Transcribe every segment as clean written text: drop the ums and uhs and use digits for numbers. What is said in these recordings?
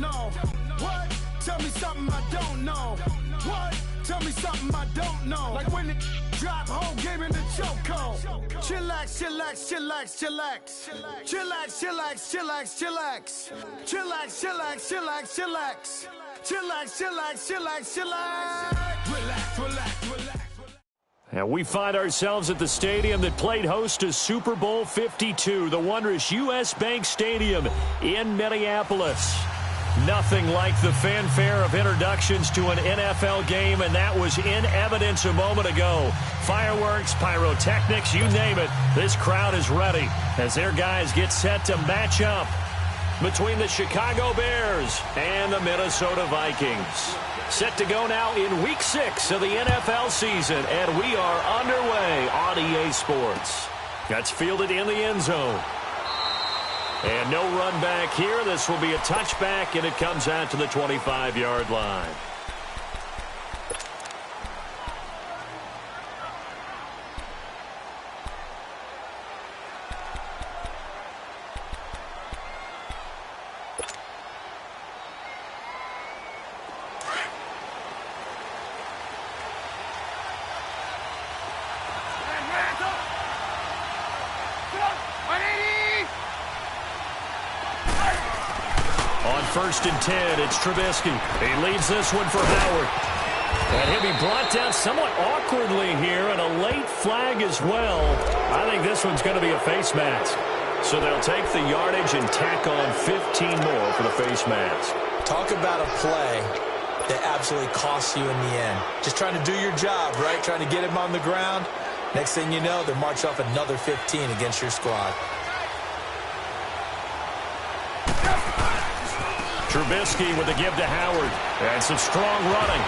know. What? Tell me something I don't know. What? Tell me something I don't know. Like when it drop, whole game in the chokehold. Chillax, chillax, chillax, chillax. Chillax, chillax, chillax, chillax. Chillax, chillax, chillax, chillax. Chillax, chillax, chillax, chillax. Relax, relax, relax. And we find ourselves at the stadium that played host to Super Bowl 52, the wondrous U.S. Bank Stadium in Minneapolis. Nothing like the fanfare of introductions to an NFL game, and that was in evidence a moment ago. Fireworks, pyrotechnics, you name it, this crowd is ready as their guys get set to match up between the Chicago Bears and the Minnesota Vikings. Set to go now in Week 6 of the NFL season, and we are underway on EA Sports. That's fielded in the end zone. And no run back here. This will be a touchback, and it comes out to the 25-yard line. First and 10, it's Trubisky. He leaves this one for Howard. And he'll be brought down somewhat awkwardly here, and a late flag as well. I think this one's going to be a face mask. So they'll take the yardage and tack on 15 more for the face mask. Talk about a play that absolutely costs you in the end. Just trying to do your job, right? Trying to get him on the ground. Next thing you know, they march off another 15 against your squad. Trubisky with a give to Howard. And some strong running.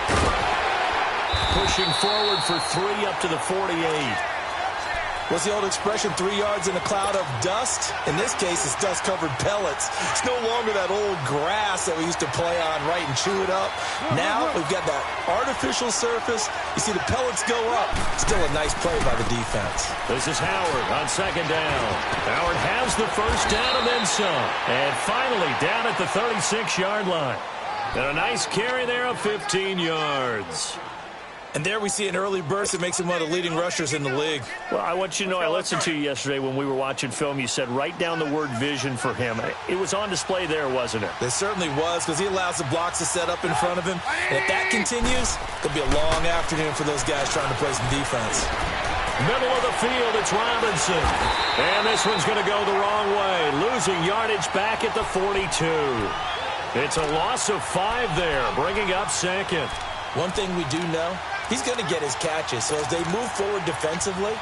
Pushing forward for 3 up to the 48. What's the old expression, 3 yards in a cloud of dust? In this case, it's dust-covered pellets. It's no longer that old grass that we used to play on, right, and chew it up. Now we've got that artificial surface. You see the pellets go up. Still a nice play by the defense. This is Howard on second down. Howard has the first down and then some. And finally down at the 36-yard line. And a nice carry there of 15 yards. And there we see an early burst that makes him one of the leading rushers in the league. Well, I want you to know, I listened to you yesterday when we were watching film. You said write down the word vision for him. It was on display there, wasn't it? It certainly was, because he allows the blocks to set up in front of him. And if that continues, it'll be a long afternoon for those guys trying to play some defense. Middle of the field, it's Robinson. And this one's going to go the wrong way. Losing yardage back at the 42. It's a loss of 5 there, bringing up second. One thing we do know, he's going to get his catches. So as they move forward defensively,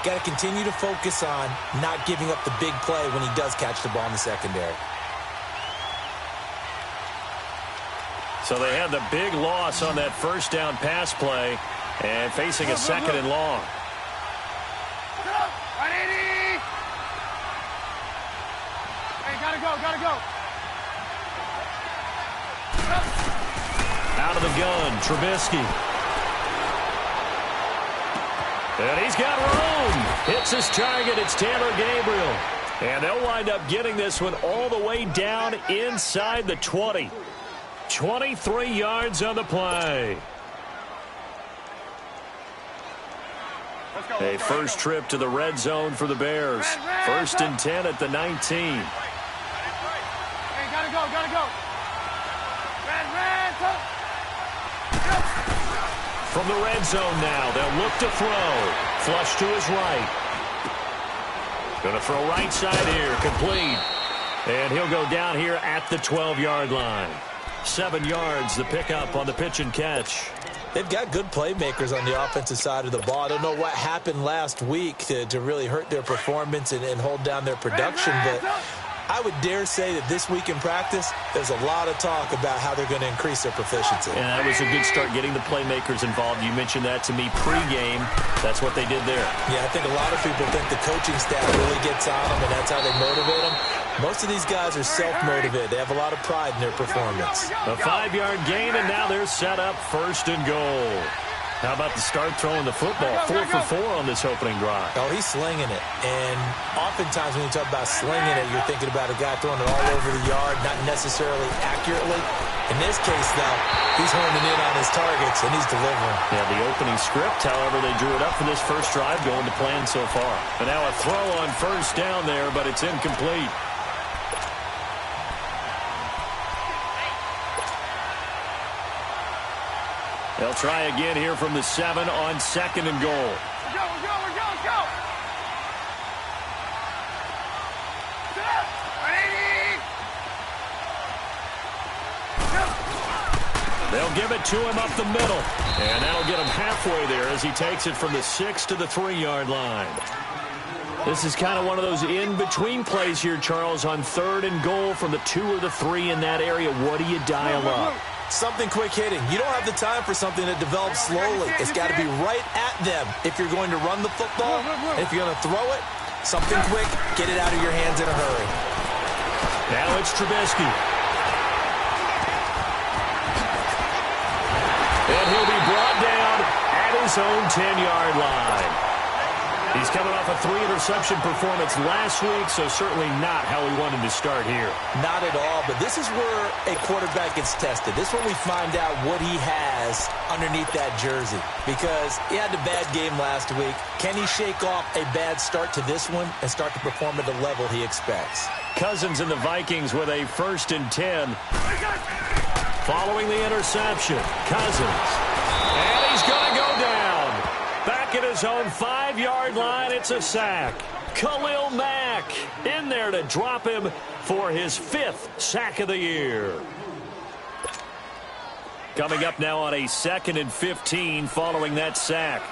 got to continue to focus on not giving up the big play when he does catch the ball in the secondary. So they had the big loss on that first down pass play and facing a second and long. Hey, gotta go. Out of the gun, Trubisky. And he's got room. Hits his target. It's Taylor Gabriel. And they'll wind up getting this one all the way down inside the 20. 23 yards on the play. A first trip to the red zone for the Bears. First and 10 at the 19. Hey, gotta go. From the red zone now, they'll look to throw. Flush to his right. Going to throw right side here, complete. And he'll go down here at the 12-yard line. 7 yards, the pickup on the pitch and catch. They've got good playmakers on the offensive side of the ball. I don't know what happened last week to really hurt their performance and hold down their production, but I would dare say that this week in practice, there's a lot of talk about how they're going to increase their proficiency. And that was a good start, getting the playmakers involved. You mentioned that to me pregame. That's what they did there. Yeah, I think a lot of people think the coaching staff really gets on them, and that's how they motivate them. Most of these guys are self-motivated. They have a lot of pride in their performance. A 5-yard gain, and now they're set up first and goal. How about the start throwing the football? 4 for 4 on this opening drive. Oh, he's slinging it. And oftentimes when you talk about slinging it, you're thinking about a guy throwing it all over the yard, not necessarily accurately. In this case, though, he's honing in on his targets, and he's delivering. Yeah, the opening script, however, they drew it up for this first drive, going to plan so far. And now a throw on first down there, but it's incomplete. They'll try again here from the 7 on 2nd and goal. Let's go. They'll give it to him up the middle. And that'll get him halfway there as he takes it from the 6 to the 3-yard line. This is kind of one of those in-between plays here, Charles, on 3rd and goal from the 2 or the 3 in that area. What do you dial up? Something quick hitting. You don't have the time for something that develops slowly. It's got to be right at them if you're going to run the football. And if you're going to throw it, something quick, get it out of your hands in a hurry. Now it's Trubisky. And he'll be brought down at his own 10-yard line. He's coming off a 3-interception performance last week, so certainly not how we wanted to start here. Not at all, but this is where a quarterback gets tested. This is when we find out what he has underneath that jersey, because he had a bad game last week. Can he shake off a bad start to this one and start to perform at the level he expects? Cousins and the Vikings with a 1st and 10. Following the interception, Cousins. And he's going to go down. Back at his own 5-yard line, it's a sack. Khalil Mack in there to drop him for his 5th sack of the year. Coming up now on a 2nd and 15 following that sack.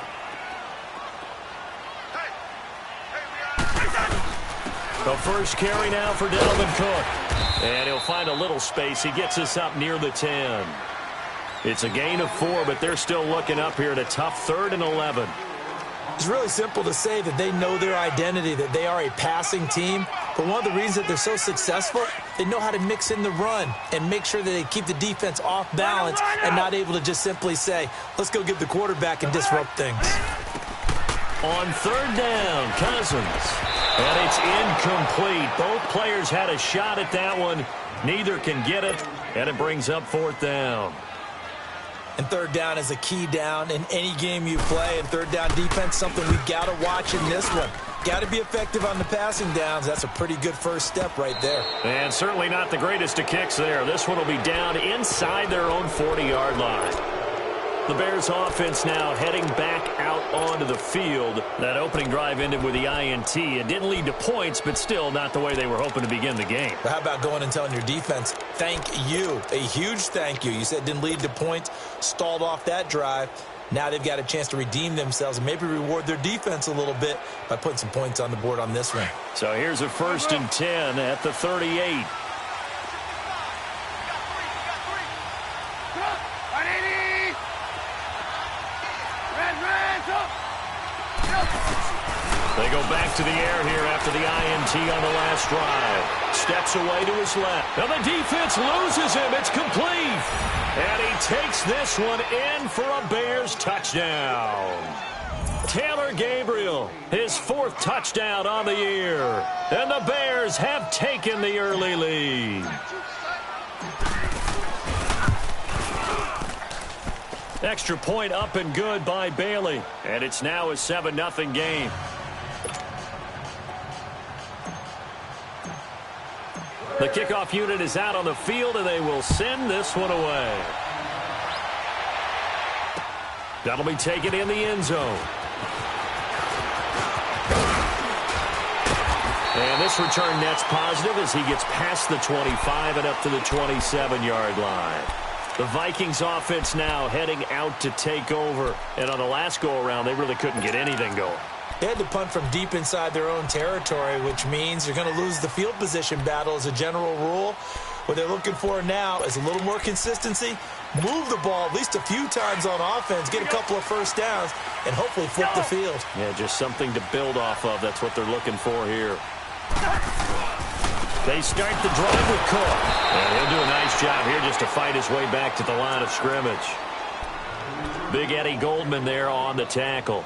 The first carry now for Dalvin Cook. And he'll find a little space. He gets us up near the 10. It's a gain of 4, but they're still looking up here at a tough 3rd and 11. It's really simple to say that they know their identity, that they are a passing team. But one of the reasons that they're so successful, they know how to mix in the run and make sure that they keep the defense off balance and not able to just simply say, let's go get the quarterback and disrupt things. On 3rd down, Cousins. And it's incomplete. Both players had a shot at that one. Neither can get it, and it brings up 4th down. And 3rd down is a key down in any game you play. And 3rd down defense, something we've got to watch in this one. Got to be effective on the passing downs. That's a pretty good first step right there. And certainly not the greatest of kicks there. This one will be down inside their own 40-yard line. The Bears offense now heading back out onto the field. That opening drive ended with the INT. It didn't lead to points, but still not the way they were hoping to begin the game. But how about going and telling your defense, thank you, a huge thank you. You said it didn't lead to points, stalled off that drive. Now they've got a chance to redeem themselves and maybe reward their defense a little bit by putting some points on the board on this one. So here's a 1st and 10 at the 38. They go back to the air here after the INT on the last drive. Steps away to his left. Now the defense loses him. It's complete. And he takes this one in for a Bears touchdown. Taylor Gabriel, his 4th touchdown on the year. And the Bears have taken the early lead. Extra point up and good by Bailey. And it's now a 7-0 game. The kickoff unit is out on the field, and they will send this one away. That'll be taken in the end zone. And this return net's positive as he gets past the 25 and up to the 27-yard line. The Vikings offense now heading out to take over. And on the last go-around, they really couldn't get anything going. They had to punt from deep inside their own territory, which means you're going to lose the field position battle as a general rule. What they're looking for now is a little more consistency, move the ball at least a few times on offense, get a couple of first downs, and hopefully flip the field. Yeah, just something to build off of. That's what they're looking for here. They start the drive with Cook. And he'll do a nice job here just to fight his way back to the line of scrimmage. Big Eddie Goldman there on the tackle.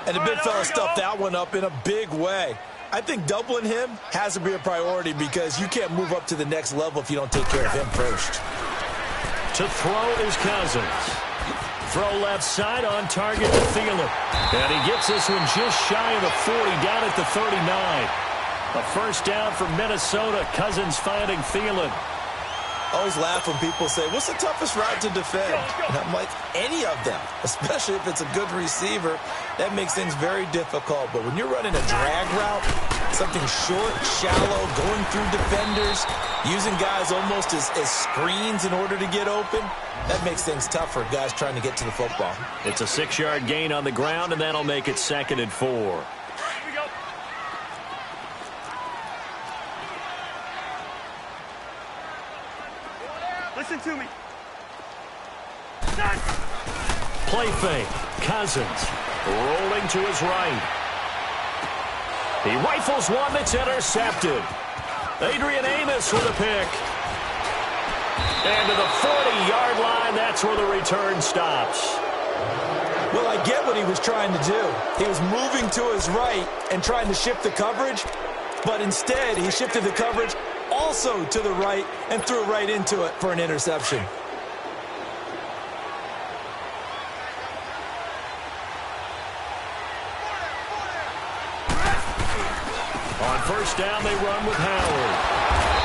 And the big fella stuffed that one up in a big way. I think doubling him has to be a priority because you can't move up to the next level if you don't take care of him first. To throw is Cousins. Throw left side on target to Thielen. And he gets this one just shy of the 40, down at the 39. A first down for Minnesota. Cousins finding Thielen. I always laugh when people say, what's the toughest route to defend? And I'm like, any of them, especially if it's a good receiver. That makes things very difficult. But when you're running a drag route, something short, shallow, going through defenders, using guys almost as screens in order to get open, that makes things tough for guys trying to get to the football. It's a 6-yard gain on the ground, and that'll make it 2nd and 4. Listen to me. Play fake. Cousins rolling to his right. He rifles one that's intercepted. Adrian Amos with a pick. And to the 40-yard line, that's where the return stops. Well, I get what he was trying to do. He was moving to his right and trying to shift the coverage, but instead he shifted the coverage also to the right and threw right into it for an interception. On first down, they run with Howard.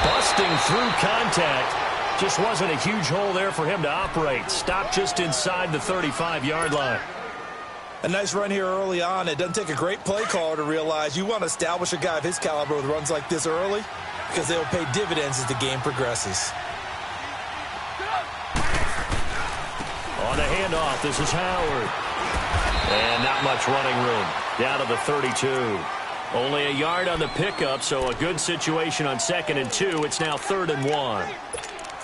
Busting through contact. Just wasn't a huge hole there for him to operate. Stopped just inside the 35-yard line. A nice run here early on. It doesn't take a great play caller to realize you want to establish a guy of his caliber with runs like this early because they will pay dividends as the game progresses. On the handoff, this is Howard. And not much running room. Down to the 32. Only a yard on the pickup, so a good situation on 2nd and 2. It's now 3rd and 1.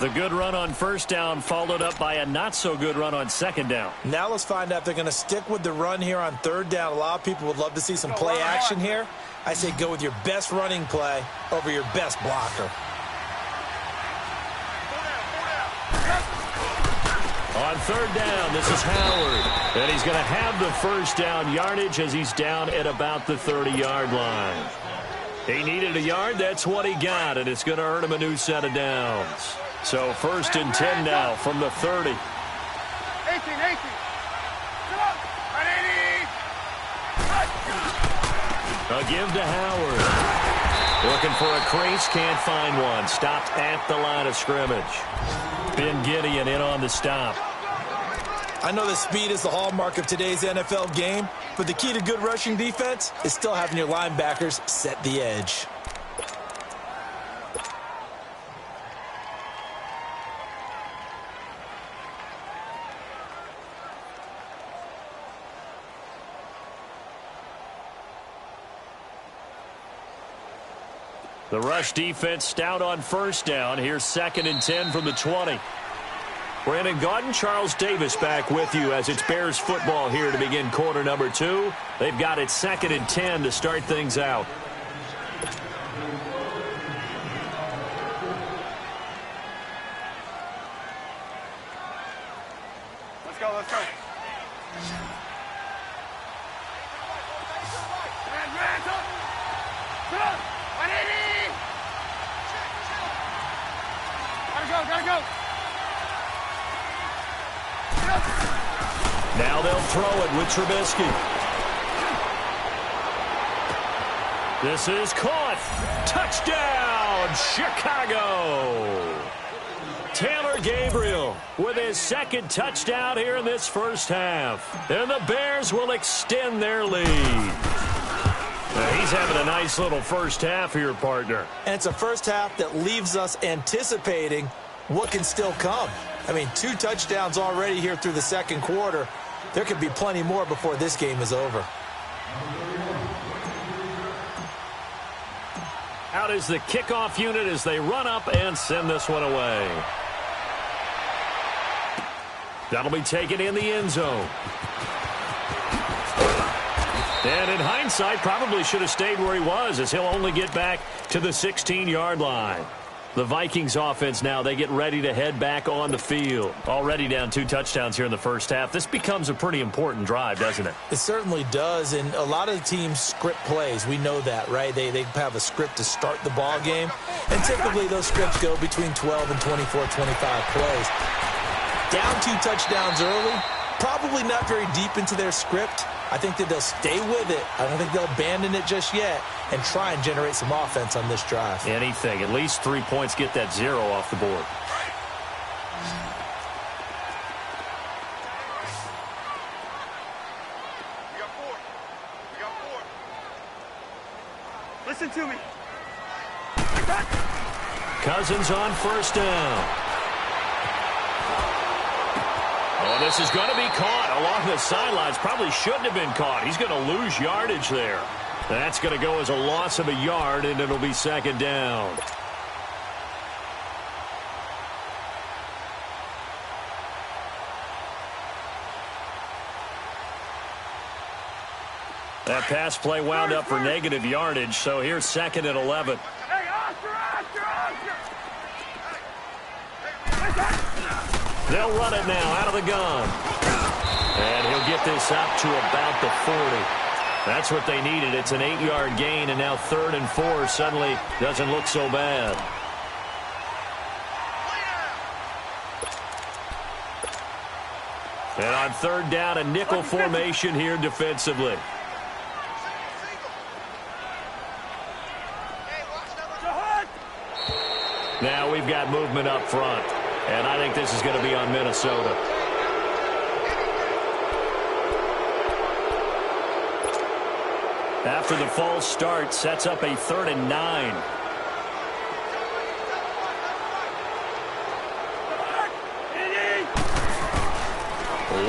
The good run on first down followed up by a not-so-good run on 2nd down. Now let's find out if they're going to stick with the run here on 3rd down. A lot of people would love to see some play action here. I say go with your best running play over your best blocker. On 3rd down, this is Howard. And he's going to have the first down yardage as he's down at about the 30-yard line. He needed a yard. That's what he got, and it's going to earn him a new set of downs. So 1st and 10 now from the 30. 18. A give to Howard. Looking for a crease, can't find one. Stopped at the line of scrimmage. Ben Gideon in on the stop. I know that speed is the hallmark of today's NFL game, but the key to good rushing defense is still having your linebackers set the edge. The rush defense stout on first down. Here's 2nd and 10 from the 20. Brandon Gaudin, Charles Davis back with you as it's Bears football here to begin quarter number 2. They've got it 2nd and 10 to start things out. Let's go. Gotta go. Now they'll throw it with Trubisky. This is caught. Touchdown, Chicago. Taylor Gabriel with his 2nd touchdown here in this first half. And the Bears will extend their lead. He's having a nice little first half here, partner. And it's a first half that leaves us anticipating what can still come. I mean, 2 touchdowns already here through the 2nd quarter. There could be plenty more before this game is over. Out is the kickoff unit as they run up and send this one away. That'll be taken in the end zone. And in hindsight, probably should have stayed where he was as he'll only get back to the 16-yard line. The Vikings offense now, they get ready to head back on the field. Already down 2 touchdowns here in the first half. This becomes a pretty important drive, doesn't it? It certainly does, and a lot of the teams script plays. We know that, right? They have a script to start the ball game, and typically those scripts go between 12 and 24, 25 plays. Down 2 touchdowns early, probably not very deep into their script. I think that they'll stay with it. I don't think they'll abandon it just yet and try and generate some offense on this drive. Anything. At least 3 points, get that 0 off the board. Listen to me. Cousins on first down. Oh, this is going to be caught along the sidelines. Probably shouldn't have been caught. He's going to lose yardage there. That's going to go as a loss of a yard, and it'll be second down. That pass play wound up for negative yardage, so here's second and 11. Hey, Oscar! They'll run it now out of the gun. And he'll get this up to about the 40. That's what they needed. It's an 8-yard gain, and now 3rd and 4 suddenly doesn't look so bad. And on 3rd down, a nickel formation here defensively. Now we've got movement up front, and I think this is going to be on Minnesota. After the false start, sets up a 3rd and 9.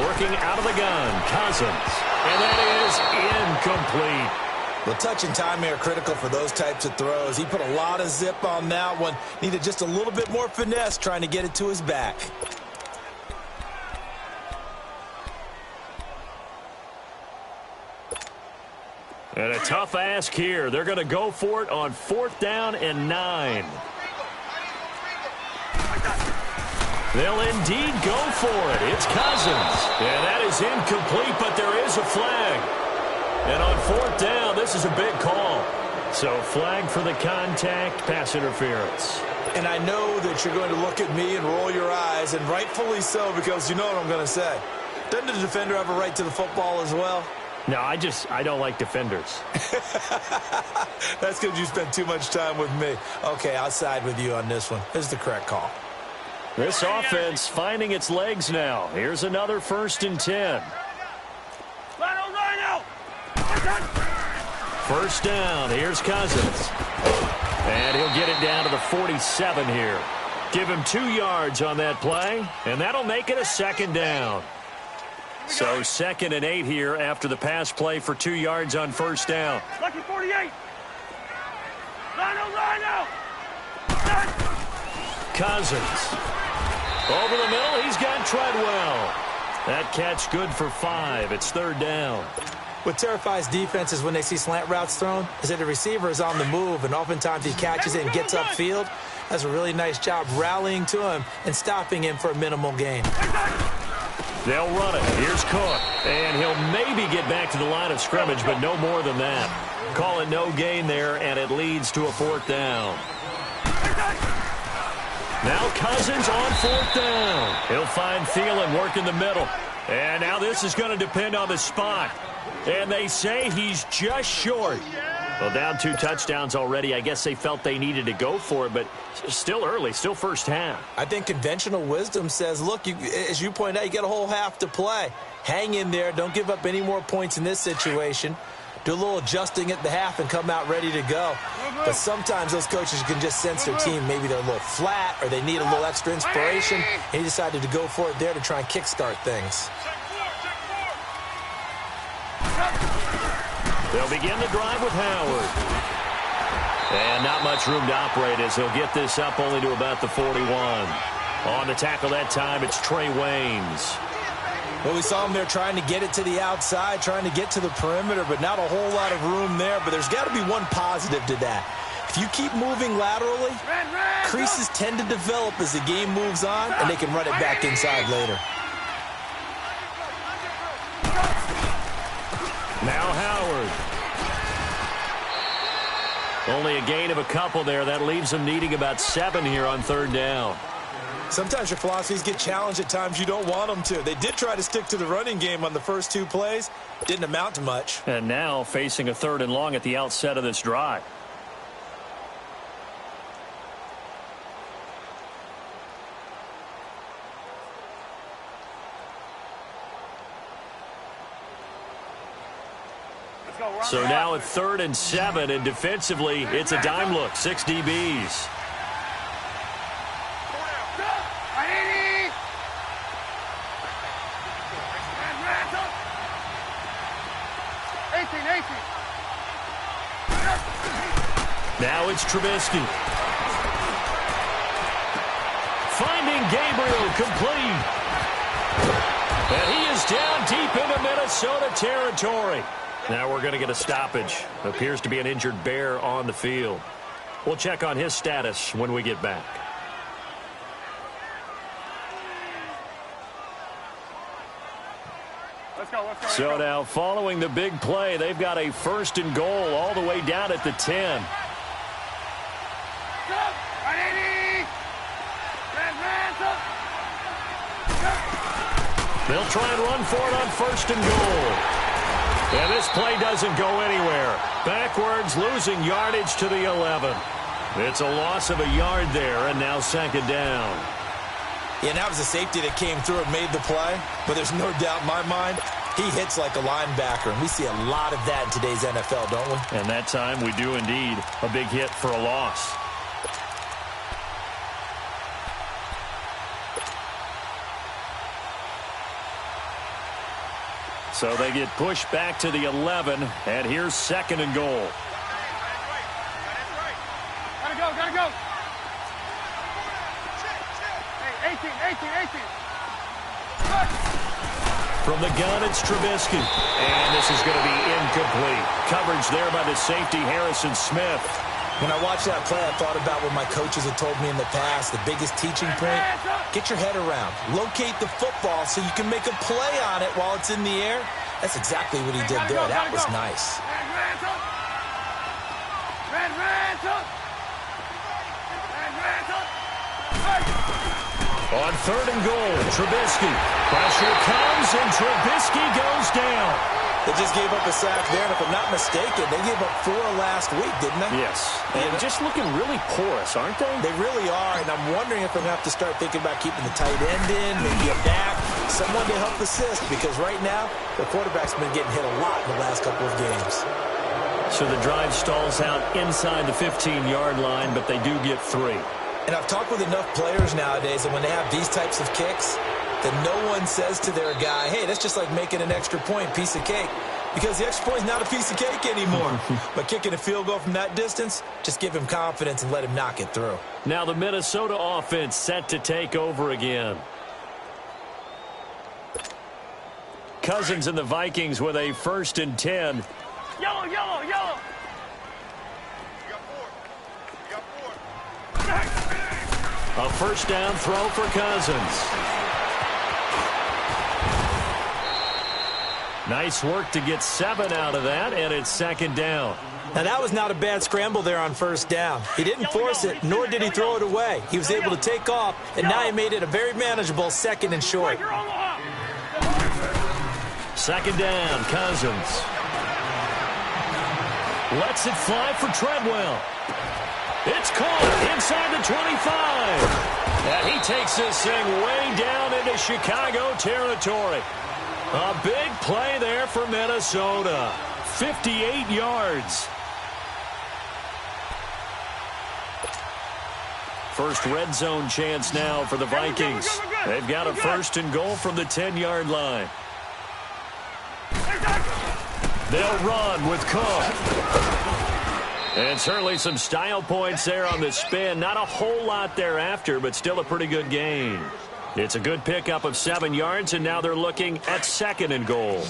Working out of the gun, Cousins. And that is incomplete. Well, touch and time are critical for those types of throws. He put a lot of zip on that one. Needed just a little bit more finesse trying to get it to his back. And a tough ask here. They're going to go for it on 4th down and 9. They'll indeed go for it. It's Cousins. And that is incomplete, but there is a flag. And on 4th down, this is a big call. So flag for the contact, pass interference. And I know that you're going to look at me and roll your eyes, and rightfully so, because you know what I'm going to say. Doesn't the defender have a right to the football as well? No, I don't like defenders. That's because you spend too much time with me. Okay, I'll side with you on this one. This is the correct call. This offense finding its legs now. Here's another 1st and 10. First down, here's Cousins. And he'll get it down to the 47 here. Give him 2 yards on that play, and that'll make it a 2nd down. So 2nd and 8 here after the pass play for 2 yards on 1st down. Lucky 48. Rhino. Cousins. Over the middle, he's got Treadwell. That catch good for 5. It's 3rd down. What terrifies defenses when they see slant routes thrown is that the receiver is on the move, and oftentimes he catches it and gets upfield. Does a really nice job rallying to him and stopping him for a minimal gain. They'll run it. Here's Cook. And he'll maybe get back to the line of scrimmage, but no more than that. Call it no gain there, and it leads to a 4th down. Now Cousins on 4th down. He'll find Thielen working the middle. And now this is going to depend on the spot. And they say he's just short. Well, down 2 touchdowns already. I guess they felt they needed to go for it, but still early, still first half. I think conventional wisdom says, look, as you point out, you got a whole half to play. Hang in there. Don't give up any more points in this situation. Do a little adjusting at the half and come out ready to go. But sometimes those coaches can just sense their team. Maybe they're a little flat or they need a little extra inspiration. And he decided to go for it there to try and kickstart things. They'll begin the drive with Howard. And not much room to operate as he'll get this up only to about the 41. On the tackle that time, it's Trey Waynes. Well, we saw him there trying to get it to the outside, trying to get to the perimeter, but not a whole lot of room there. But there's got to be one positive to that. If you keep moving laterally, creases tend to develop as the game moves on, and they can run it back inside later. Now Howard. Only a gain of a couple there. That leaves them needing about 7 here on 3rd down. Sometimes your philosophies get challenged at times you don't want them to. They did try to stick to the running game on the first 2 plays. Didn't amount to much. And now facing a 3rd and long at the outset of this drive. So now at 3rd and 7, and defensively, it's a dime look. 6 DBs. Now it's Trubisky. Finding Gabriel complete. And he is down deep into Minnesota territory. Now we're going to get a stoppage. Appears to be an injured Bear on the field. We'll check on his status when we get back. Let's go. So now following the big play, they've got a 1st and goal all the way down at the 10. They'll try and run for it on 1st and goal. And this play doesn't go anywhere. Backwards, losing yardage to the 11. It's a loss of a yard there, and now 2nd down. Yeah, that was a safety that came through and made the play. But there's no doubt in my mind, he hits like a linebacker. And we see a lot of that in today's NFL, don't we? And that time we do indeed. A big hit for a loss. So they get pushed back to the 11, and here's 2nd and goal. Gotta go. Hey, 18. From the gun, it's Trubisky. And this is going to be incomplete. Coverage there by the safety, Harrison Smith. When I watched that play, I thought about what my coaches had told me in the past. The biggest teaching point, get your head around. Locate the football so you can make a play on it while it's in the air. That's exactly what he did there. That was nice. On 3rd and goal, Trubisky. Pressure comes, and Trubisky goes down. They just gave up a sack there, and if I'm not mistaken, they gave up 4 last week, didn't they? Yes. And just looking really porous, aren't they? They really are, and I'm wondering if I'm going to have to start thinking about keeping the tight end in, maybe a back, someone to help assist, because right now, the quarterback's been getting hit a lot in the last couple of games. So the drive stalls out inside the 15-yard line, but they do get 3. And I've talked with enough players nowadays that when they have these types of kicks, that no one says to their guy, hey, that's just like making an extra point, piece of cake. Because the extra point is not a piece of cake anymore. But kicking a field goal from that distance, just give him confidence and let him knock it through. Now the Minnesota offense set to take over again. Cousins and the Vikings with a 1st and 10. Yellow. A 1st down throw for Cousins. Nice work to get 7 out of that, and it's 2nd down. Now, that was not a bad scramble there on 1st down. He didn't force it, nor did he throw it away. He was able to take off, and now he made it a very manageable 2nd and short. 2nd down, Cousins. Lets it fly for Treadwell. It's caught inside the 25. And he takes this thing way down into Chicago territory. A big play there for Minnesota. 58 yards. First red zone chance now for the Vikings. They've got a 1st and goal from the 10-yard line. They'll run with Cook. And certainly some style points there on the spin. Not a whole lot thereafter, but still a pretty good gain. It's a good pickup of 7 yards, and now they're looking at 2nd and goal.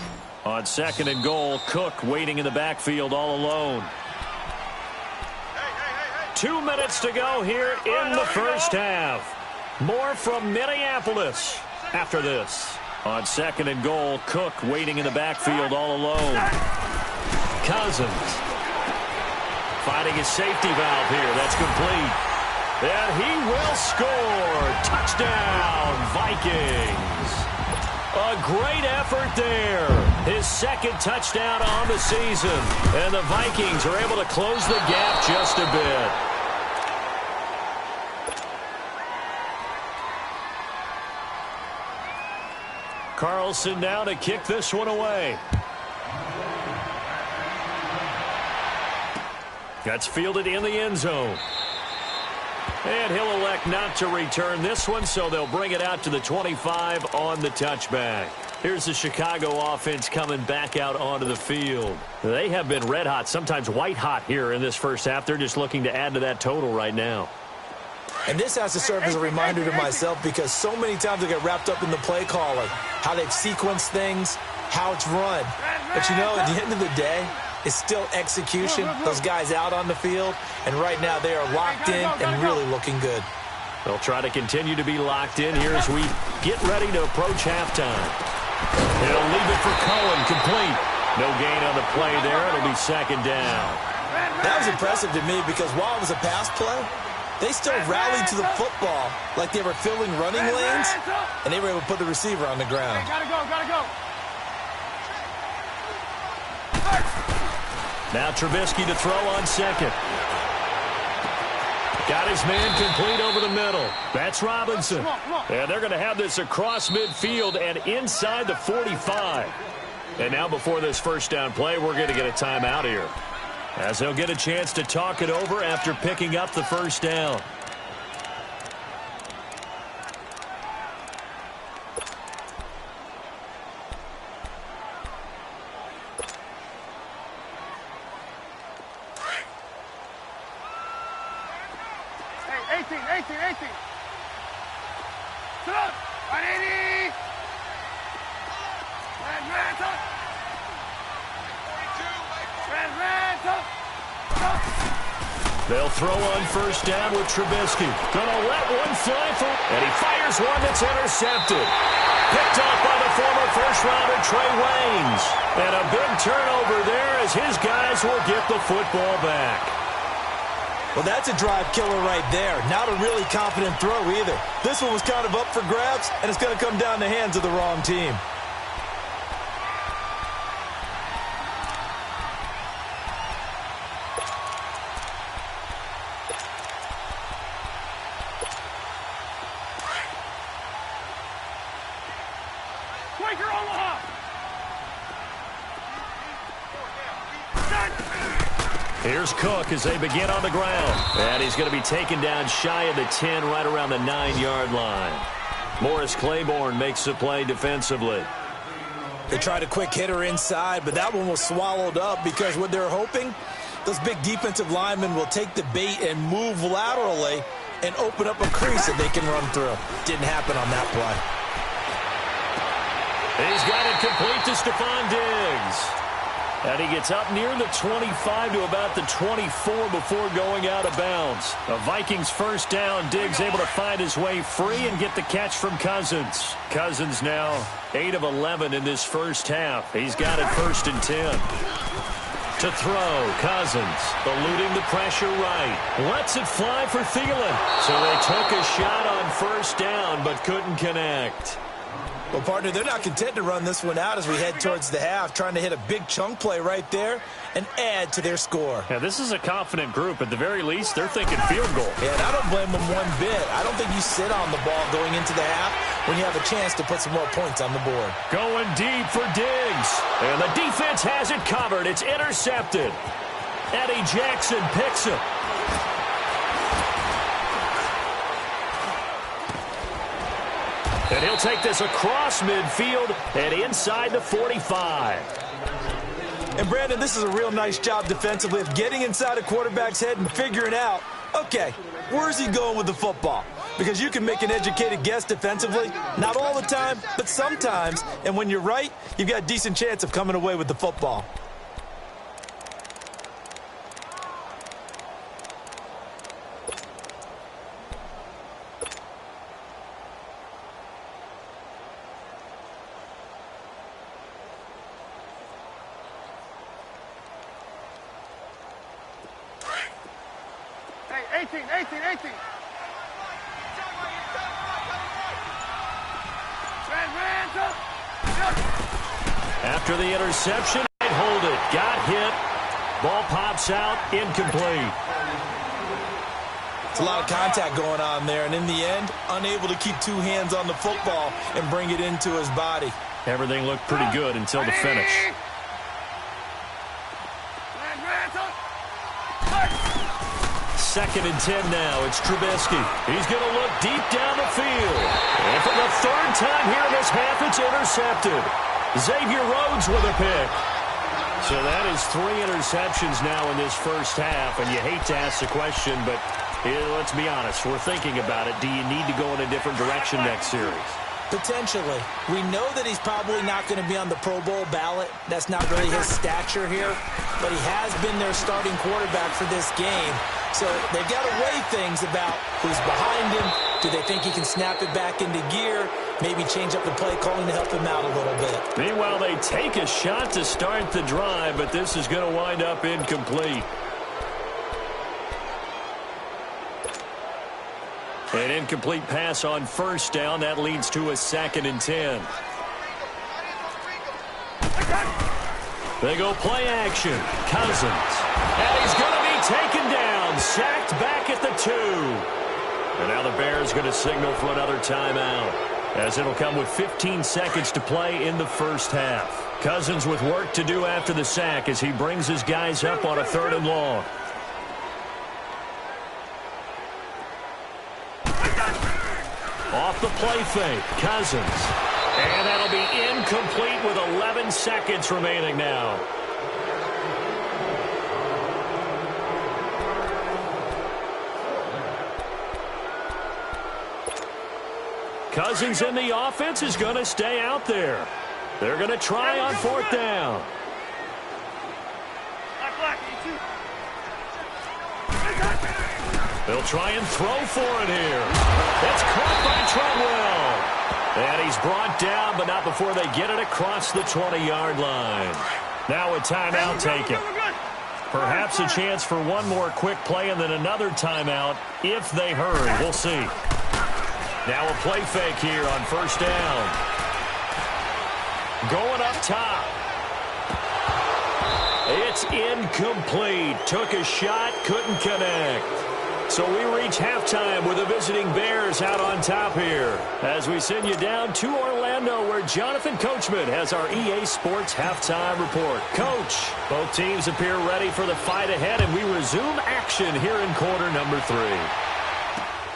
On 2nd and goal, Cook waiting in the backfield all alone. 2 minutes to go here in the first half. More from Minneapolis after this. On 2nd and goal, Cook waiting in the backfield all alone. Cousins finding his safety valve here. That's complete. And he will score. Touchdown, Vikings. A great effort there. His 2nd touchdown on the season. And the Vikings are able to close the gap just a bit. Carlson now to kick this one away. That's fielded in the end zone. And he'll elect not to return this one, so they'll bring it out to the 25 on the touchback. Here's the Chicago offense coming back out onto the field. They have been red hot, sometimes white hot here in this first half. They're just looking to add to that total right now. And this has to serve as a reminder to myself because so many times I get wrapped up in the play calling, how they've sequenced things, how it's run. But, you know, at the end of the day, it's still execution. Those guys out on the field, and right now they are locked in and really looking good. They'll try to continue to be locked in here as we get ready to approach halftime. He'll leave it for Cohen, complete. No gain on the play there. It'll be 2nd down. That was impressive to me because while it was a pass play, they still rallied to the football like they were filling running lanes, and they were able to put the receiver on the ground. Gotta go. Now Trubisky to throw on 2nd. Got his man complete over the middle. That's Robinson. And they're going to have this across midfield and inside the 45. And now before this first down play, we're going to get a timeout here, as they'll get a chance to talk it over after picking up the first down. They'll throw on first down with Trubisky. Gonna let one fly for, and he fires one that's intercepted. Picked off by the former first-rounder Trey Waynes. And a big turnover there as his guys will get the football back. Well, that's a drive killer right there. Not a really confident throw either. This one was kind of up for grabs, and it's going to come down the hands of the wrong team. Here's Cook as they begin on the ground. And he's going to be taken down shy of the 10, right around the 9-yard line. Morris Claiborne makes the play defensively. They tried a quick hitter inside, but that one was swallowed up because what they're hoping, those big defensive linemen will take the bait and move laterally and open up a crease that they can run through. Didn't happen on that play. He's got it complete to Stephon Diggs. And he gets up near the 25 to about the 24 before going out of bounds. The Vikings first down. Diggs able to find his way free and get the catch from Cousins. Cousins now 8 of 11 in this first half. He's got it 1st and 10. To throw, Cousins eluding the pressure right. Lets it fly for Thielen. So they took a shot on first down but couldn't connect. Well, partner, they're not content to run this one out as we head towards the half, trying to hit a big chunk play right there and add to their score. Yeah, this is a confident group. At the very least, they're thinking field goal. Yeah, and I don't blame them one bit. I don't think you sit on the ball going into the half when you have a chance to put some more points on the board. Going deep for Diggs. And the defense has it covered. It's intercepted. Eddie Jackson picks it. And he'll take this across midfield and inside the 45. And, Brandon, this is a real nice job defensively of getting inside a quarterback's head and figuring out, okay, where's he going with the football? Because you can make an educated guess defensively. Not all the time, but sometimes. And when you're right, you've got a decent chance of coming away with the football. After the interception, hold it. Got hit. Ball pops out. Incomplete. It's a lot of contact going on there, and in the end, unable to keep two hands on the football and bring it into his body. Everything looked pretty good until the finish. Second and 10 now. It's Trubisky. He's going to look deep down the field. And for the third time here in this half, it's intercepted. Xavier Rhodes with a pick. So that is 3 interceptions now in this first half. And you hate to ask the question, but let's be honest. We're thinking about it. Do you need to go in a different direction next series? Potentially. We know that he's probably not going to be on the Pro Bowl ballot. That's not really his stature here. But he has been their starting quarterback for this game. So they've got to weigh things about who's behind him. Do they think he can snap it back into gear? Maybe change up the play calling to help him out a little bit. Meanwhile, they take a shot to start the drive, but this is going to wind up incomplete. An incomplete pass on first down. That leads to a 2nd and 10. They go play action. Cousins. And he's going to be taken down. Sacked back at the 2. And now the Bears going to signal for another timeout, as it'll come with 15 seconds to play in the first half. Cousins with work to do after the sack as he brings his guys up on a 3rd and long. Off the play fake, Cousins. And that'll be incomplete with 11 seconds remaining now. Cousins in the offense is going to stay out there. They're going to try on 4th down. They'll try and throw for it here. That's caught by Treadwell. And he's brought down, but not before they get it across the 20-yard line. Now a timeout taken. Perhaps a chance for one more quick play and then another timeout if they hurry. We'll see. Now a play fake here on 1st down. Going up top. It's incomplete. Took a shot, couldn't connect. So we reach halftime with the visiting Bears out on top here, as we send you down to Orlando, where Jonathan Coachman has our EA Sports halftime report. Coach, both teams appear ready for the fight ahead, and we resume action here in quarter number 3.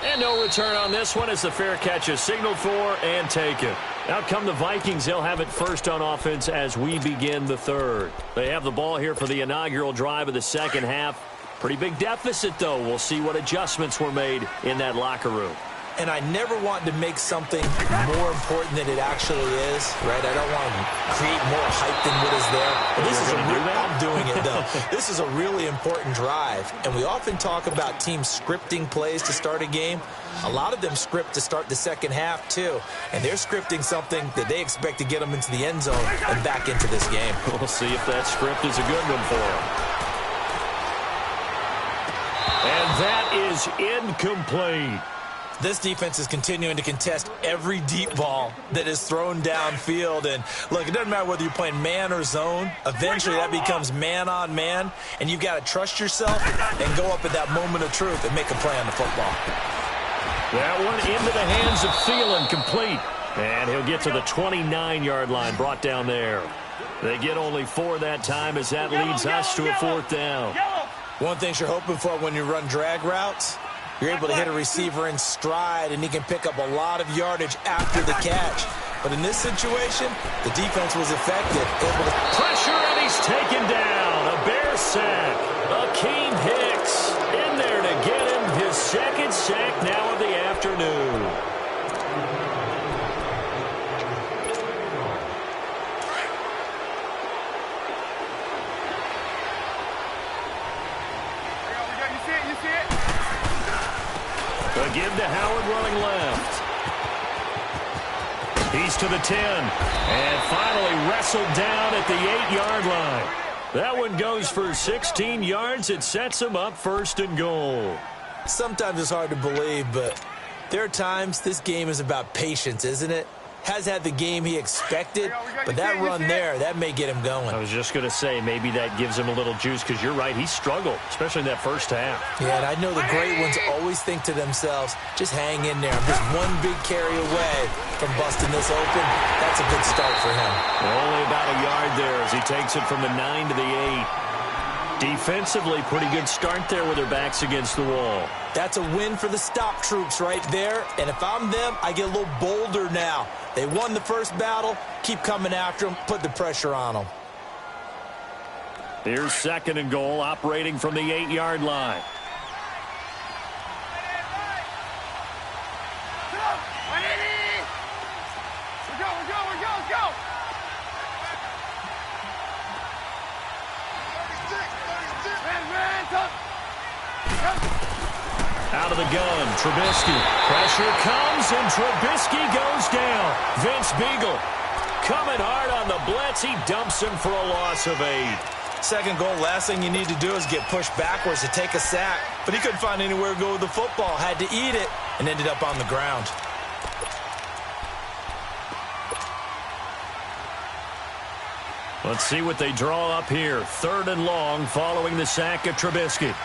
And no return on this one as the fair catch is signaled for and taken. Out come the Vikings. They'll have it first on offense as we begin the 3rd. They have the ball here for the inaugural drive of the second half. Pretty big deficit, though. We'll see what adjustments were made in that locker room. And I never want to make something more important than it actually is, right? I don't want to create more hype than what is there. But this is I'm doing it, though. This is a really important drive. And we often talk about teams scripting plays to start a game. A lot of them script to start the second half, too. And they're scripting something that they expect to get them into the end zone and back into this game. We'll see if that script is a good one for them. And that is incomplete. This defense is continuing to contest every deep ball that is thrown downfield. And, look, it doesn't matter whether you're playing man or zone. Eventually, that becomes man-on-man, and you've got to trust yourself and go up at that moment of truth and make a play on the football. That one into the hands of Thielen, complete. And he'll get to the 29-yard line, brought down there. They get only 4 that time as that leads us to a 4th down. One thing you're hoping for when you run drag routes, you're able to hit a receiver in stride, and he can pick up a lot of yardage after the catch. But in this situation, the defense was effective. Able to pressure, and he's taken down. A Bear sack. Akeem Hicks in there to get him his 2nd sack now of the afternoon. Give to Howard running left. He's to the 10. And finally wrestled down at the 8-yard line. That one goes for 16 yards. It sets him up 1st and goal. Sometimes it's hard to believe, but there are times this game is about patience, isn't it? Has had the game he expected, but that run there, that may get him going. I was just going to say, maybe that gives him a little juice, because you're right, he struggled, especially in that first half. Yeah, and I know the great ones always think to themselves, just hang in there. I'm just one big carry away from busting this open. That's a good start for him. Only about a yard there as he takes it from the 9 to the 8. Defensively, pretty good start there with their backs against the wall. That's a win for the stop troops right there. And if I'm them, I get a little bolder now. They won the first battle. Keep coming after them. Put the pressure on them. Here's 2nd and goal, operating from the 8-yard line. Out of the gun, Trubisky. Pressure comes, and Trubisky goes down. Vince Beagle coming hard on the blitz. He dumps him for a loss of 8. Second goal, last thing you need to do is get pushed backwards to take a sack. But he couldn't find anywhere to go with the football. Had to eat it and ended up on the ground. Let's see what they draw up here. 3rd and long following the sack of Trubisky.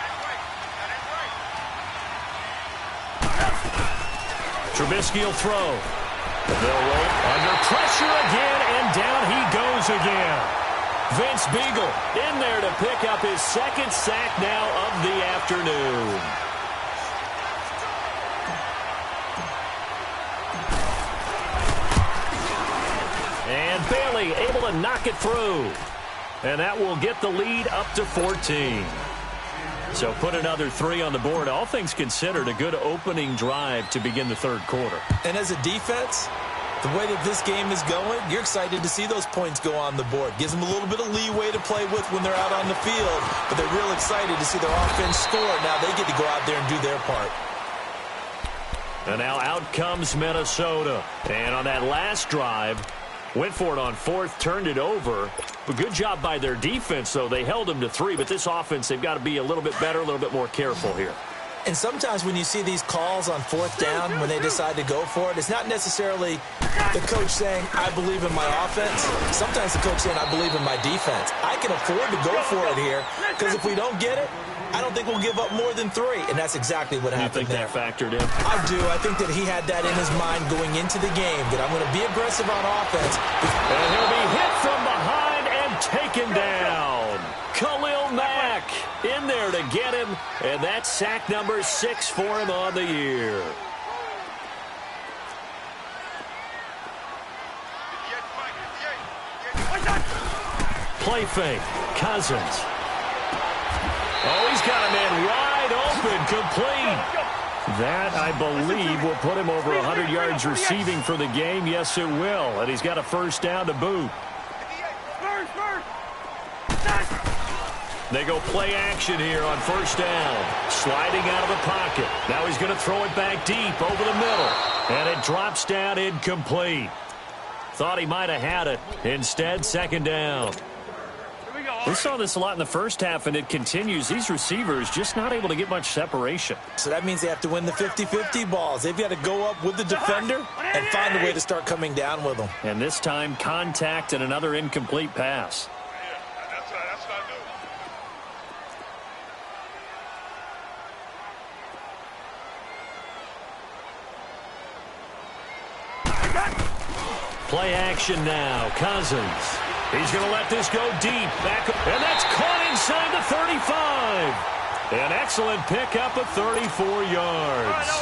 Trubisky will throw. They'll roll under pressure again, and down he goes again. Vince Beagle in there to pick up his 2nd sack now of the afternoon. And Bailey able to knock it through. And that will get the lead up to 14. So put another 3 on the board. All things considered, a good opening drive to begin the 3rd quarter. And as a defense, the way that this game is going, you're excited to see those points go on the board. Gives them a little bit of leeway to play with when they're out on the field, but they're real excited to see their offense score. Now they get to go out there and do their part. And now out comes Minnesota. And on that last drive, went for it on 4th, turned it over. But good job by their defense, though. They held them to 3, but this offense, they've got to be a little bit better, a little bit more careful here. And sometimes when you see these calls on 4th down, when they decide to go for it, it's not necessarily the coach saying, I believe in my offense. Sometimes the coach saying, I believe in my defense. I can afford to go for it here, because if we don't get it, I don't think we'll give up more than 3. And that's exactly what happened there. You think that factored in? I do. I think that he had that in his mind going into the game, that I'm going to be aggressive on offense. And he'll be hit from behind and taken down. Khalil Mack in there to get him, and that's sack number 6 for him on the year. Play fake. Cousins. Oh, he's got a man wide open, complete. That, I believe, will put him over 100 yards receiving for the game. Yes, it will. And he's got a 1st down to boot. They go play action here on 1st down. Sliding out of the pocket. Now he's going to throw it back deep over the middle. And it drops down incomplete. Thought he might have had it. Instead, 2nd down. We saw this a lot in the first half, and it continues. These receivers just not able to get much separation. So that means they have to win the 50-50 balls. They've got to go up with the defender and find a way to start coming down with them. And this time, contact and another incomplete pass. Play action now. Cousins. He's going to let this go deep. Back, and that's caught inside the 35. An excellent pickup of 34 yards.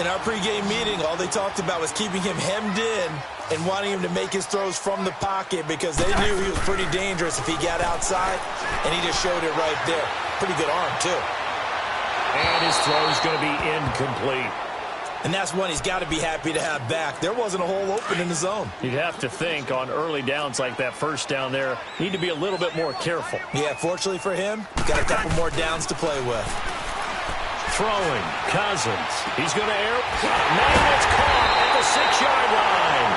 In our pregame meeting, all they talked about was keeping him hemmed in and wanting him to make his throws from the pocket because they knew he was pretty dangerous if he got outside, and he just showed it right there. Pretty good arm, too. And his throw is going to be incomplete. And that's one he's got to be happy to have back. There wasn't a hole open in the zone. You'd have to think on early downs like that 1st down there, need to be a little bit more careful. Yeah, fortunately for him, got a couple more downs to play with. Throwing, Cousins. He's going to air. Man, it's caught at the 6-yard line.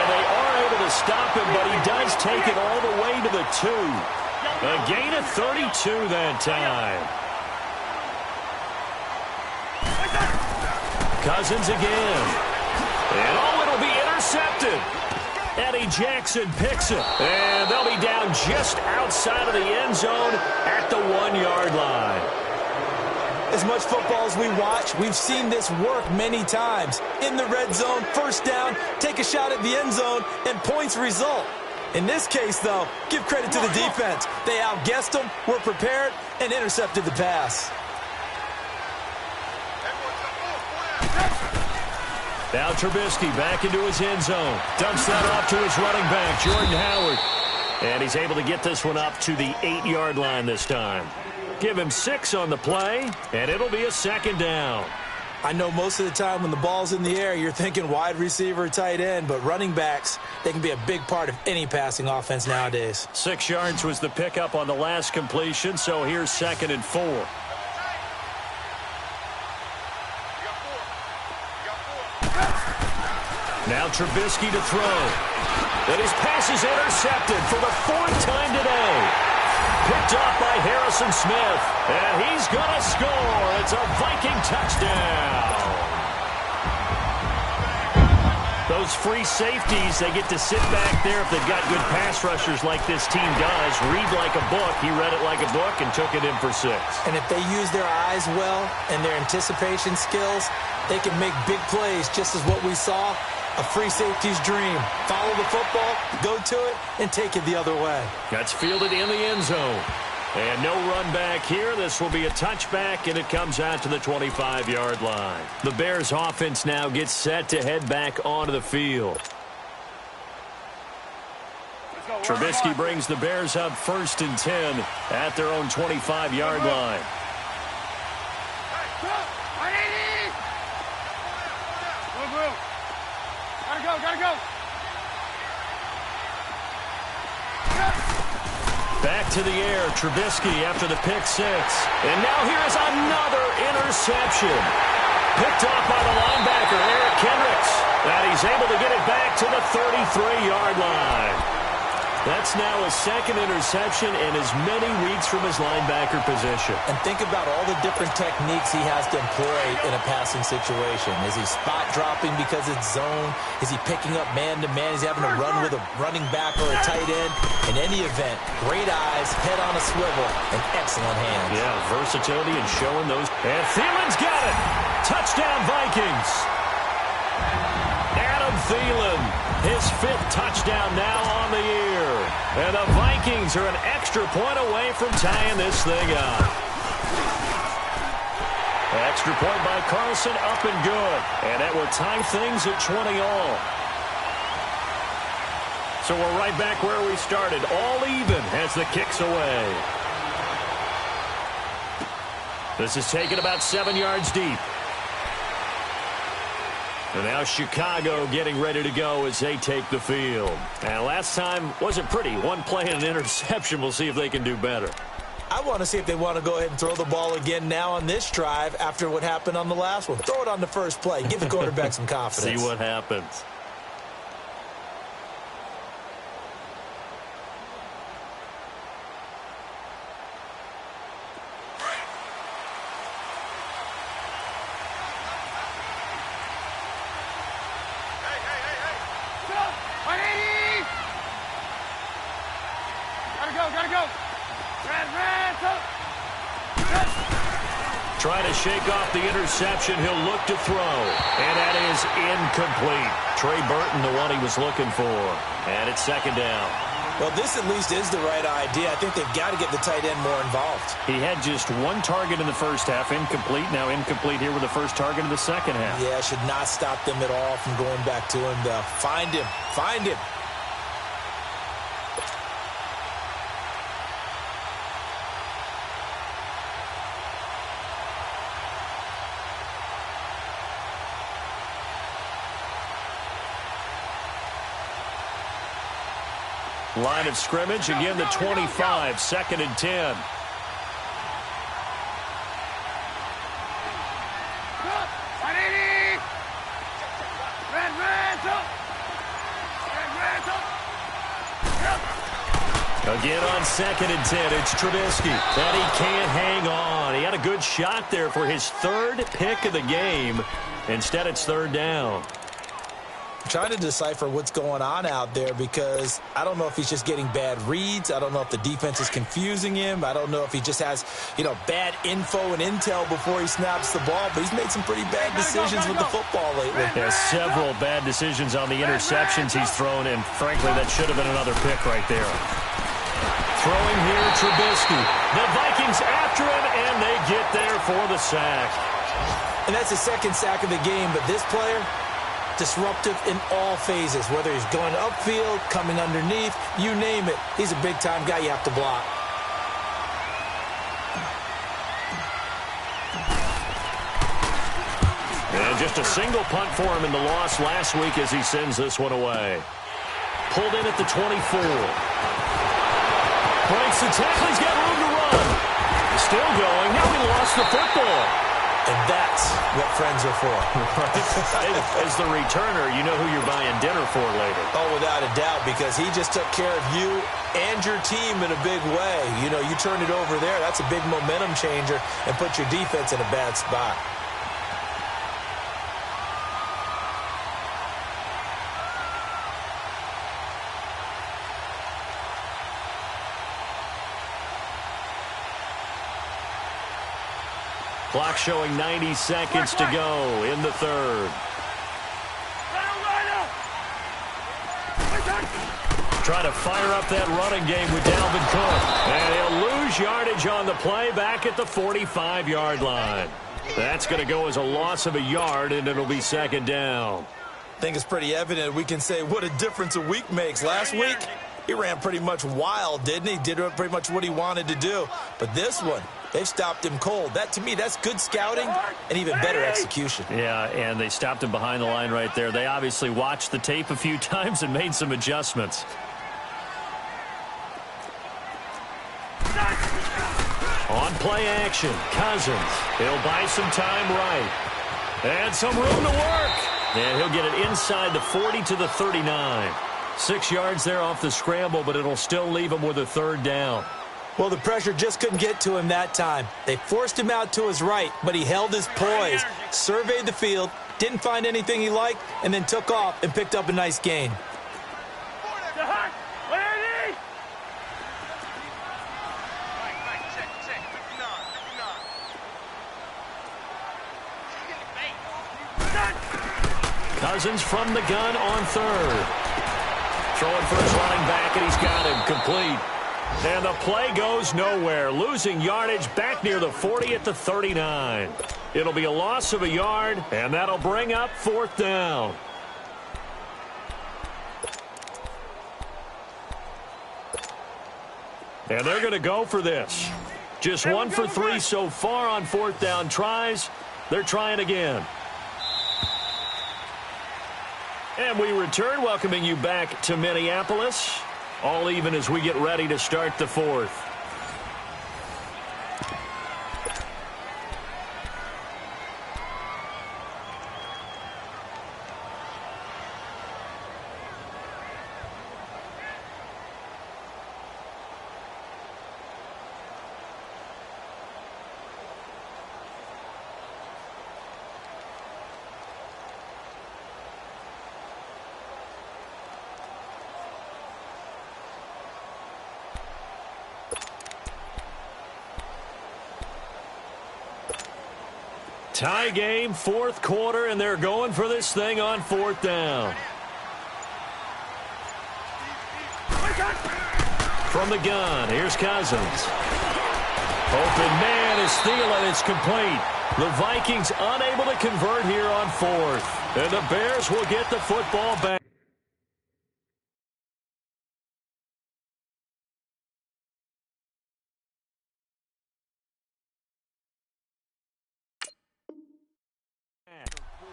And they are able to stop him, but he does take it all the way to the 2. A gain of 32 that time. Cousins again. And it'll be intercepted. Eddie Jackson picks it. And they'll be down just outside of the end zone at the 1-yard line. As much football as we watch, we've seen this work many times. In the red zone, first down, take a shot at the end zone, and points result. In this case, though, give credit to the defense. They outguessed them, were prepared, and intercepted the pass. Now Trubisky back into his end zone. Dumps that off to his running back, Jordan Howard. And he's able to get this one up to the 8-yard line this time. Give him 6 on the play, and it'll be a second down. I know most of the time when the ball's in the air, you're thinking wide receiver, tight end, but running backs, they can be a big part of any passing offense nowadays. 6 yards was the pickup on the last completion, so here's 2nd and 4. Now Trubisky to throw. And his pass is intercepted for the 4th time today. Picked off by Harrison Smith. And he's going to score. It's a Viking touchdown. Those free safeties, they get to sit back there if they've got good pass rushers like this team does. Read like a book. He read it like a book and took it in for 6. And if they use their eyes well and their anticipation skills, they can make big plays, just as what we saw. A free safety's dream. Follow the football, go to it, and take it the other way. That's fielded in the end zone. And no run back here. This will be a touchback, and it comes out to the 25-yard line. The Bears offense now gets set to head back onto the field. Trubisky brings the Bears up 1st and 10 at their own 25-yard line. Gotta go. Back to the air, Trubisky after the pick 6. And now here's another interception. Picked off by the linebacker, Eric Kendricks. And he's able to get it back to the 33-yard line. That's now a 2nd interception in as many weeks from his linebacker position. And think about all the different techniques he has to employ in a passing situation. Is he spot dropping because it's zone? Is he picking up man-to-man? Is he having to run with a running back or a tight end? In any event, great eyes, head on a swivel, and excellent hands. Yeah, versatility and showing those. And Thielen's got it. Touchdown, Vikings. Adam Thielen, his 5th touchdown now on the year. And the Vikings are an extra point away from tying this thing up. Extra point by Carlson, up and good. And that will tie things at 20 all. So we're right back where we started, all even as the kick's away. This is taken about 7 yards deep. And now Chicago getting ready to go as they take the field. And last time wasn't pretty. 1 play and an interception. We'll see if they can do better. I want to see if they want to go ahead and throw the ball again now on this drive after what happened on the last one. Throw it on the first play. Give the quarterback some confidence. See what happens. Trying to shake off the interception. He'll look to throw. And that is incomplete. Trey Burton, the one he was looking for. And it's 2nd down. Well, this at least is the right idea. I think they've got to get the tight end more involved. He had just 1 target in the first half. Incomplete. Now incomplete here with the first target in the second half. Yeah, should not stop them at all from going back to him, though. Find him. Find him. Line of scrimmage, again the 25, 2nd and 10. Again on 2nd and 10, it's Trubisky. And he can't hang on. He had a good shot there for his 3rd pick of the game. Instead, it's third down. I'm trying to decipher what's going on out there because I don't know if he's just getting bad reads. I don't know if the defense is confusing him. I don't know if he just has, bad info and intel before he snaps the ball. But he's made some pretty bad decisions with the football lately. Yeah, several bad decisions on the interceptions he's thrown, and frankly, that should have been another pick right there. Throwing here, Trubisky. The Vikings after him, and they get there for the sack. And that's the second sack of the game, but this player, disruptive in all phases, whether he's going upfield, coming underneath, you name it. He's a big-time guy you have to block. And just a single punt for him in the loss last week as he sends this one away. Pulled in at the 24. Breaks the tackle. He's got room to run. Still going. Now he lost the football. And that's what friends are for. As the returner, you know who you're buying dinner for later. Oh, without a doubt, because he just took care of you and your team in a big way. You turn it over there, that's a big momentum changer and put your defense in a bad spot. Clock showing 90 seconds to go in the third. Trying to fire up that running game with Dalvin Cook. And he'll lose yardage on the play back at the 45-yard line. That's going to go as a loss of a yard, and it'll be second down. I think it's pretty evident we can say what a difference a week makes. Last week, he ran pretty much wild, didn't he? Did pretty much what he wanted to do. But this one, they've stopped him cold. That, to me, that's good scouting and even better execution. Yeah, and they stopped him behind the line right there. They obviously watched the tape a few times and made some adjustments. On play action, Cousins. He'll buy some time right. And some room to work. And he'll get it inside the 40 to the 39. 6 yards there off the scramble, but it'll still leave him with a third down. Well, the pressure just couldn't get to him that time. They forced him out to his right, but he held his poise, surveyed the field, didn't find anything he liked, and then took off and picked up a nice gain. Cousins from the gun on third. Throwing for his running back, and he's got him complete. And the play goes nowhere, losing yardage back near the 40 at the 39. It'll be a loss of a yard, and that'll bring up fourth down. And they're going to go for this. Just 1 for 3 so far on fourth down tries. They're trying again. And we return, welcoming you back to Minneapolis. All even as we get ready to start the fourth. Tie game, fourth quarter, and they're going for this thing on fourth down. From the gun, here's Cousins. Open man is Thielen. It's complete. The Vikings unable to convert here on fourth. And the Bears will get the football back.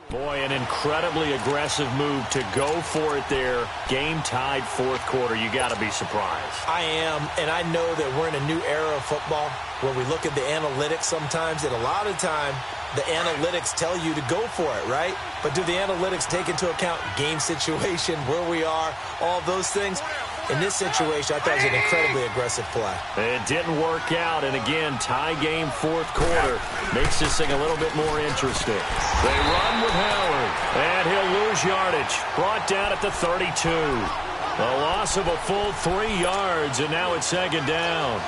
Boy, an incredibly aggressive move to go for it there. Game-tied fourth quarter. You got to be surprised. I am, and I know that we're in a new era of football where we look at the analytics sometimes, and a lot of time the analytics tell you to go for it, right? But do the analytics take into account game situation, where we are, all those things? In this situation, I thought it was an incredibly aggressive play. It didn't work out, and again, tie game fourth quarter. Makes this thing a little bit more interesting. They run with Howard, and he'll lose yardage. Brought down at the 32. A loss of a full 3 yards, and now it's second down.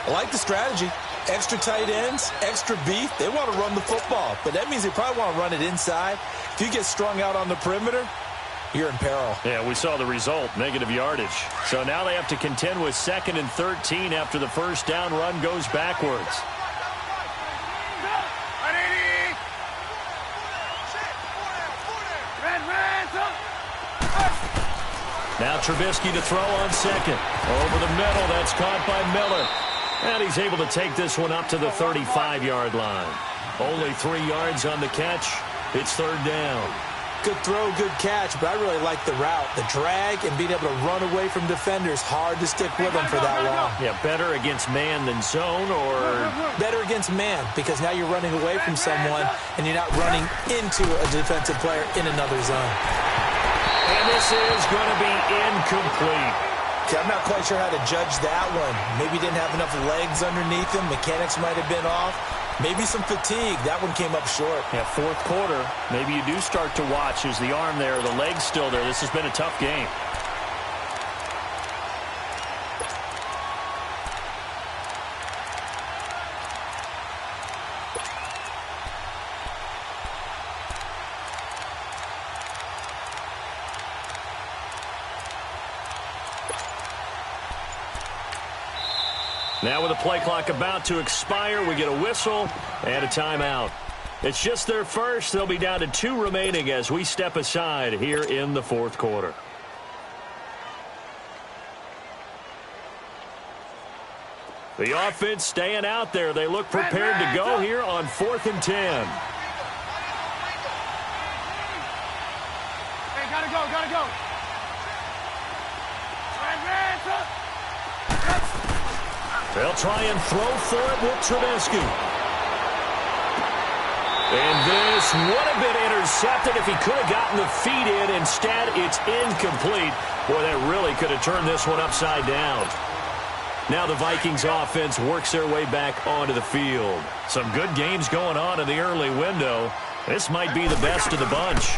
I like the strategy. Extra tight ends, extra beef. They want to run the football, but that means they probably want to run it inside. If you get strung out on the perimeter, you're in peril. Yeah, we saw the result, negative yardage. So now they have to contend with 2nd and 13 after the first down run goes backwards. Now Trubisky to throw on second. Over the middle, that's caught by Miller. And he's able to take this one up to the 35-yard line. Only 3 yards on the catch. It's third down. Good throw, good catch, but I really like the route. The drag and being able to run away from defenders, hard to stick with them for that long. Yeah, better against man than zone, or? Better against man, because now you're running away from someone and you're not running into a defensive player in another zone. And this is going to be incomplete. Okay, I'm not quite sure how to judge that one. Maybe didn't have enough legs underneath him. Mechanics might have been off. Maybe some fatigue. That one came up short. Yeah, fourth quarter. Maybe you do start to watch. Is the arm there, the leg's still there? This has been a tough game. Now with the play clock about to expire, we get a whistle and a timeout. It's just their first. They'll be down to 2 remaining as we step aside here in the fourth quarter. The offense staying out there. They look prepared to go here on 4th and 10. Hey, gotta go, gotta go. They'll try and throw for it with Trubisky. And this would have been intercepted if he could have gotten the feet in. Instead, it's incomplete. Boy, that really could have turned this one upside down. Now the Vikings offense works their way back onto the field. Some good games going on in the early window. This might be the best of the bunch.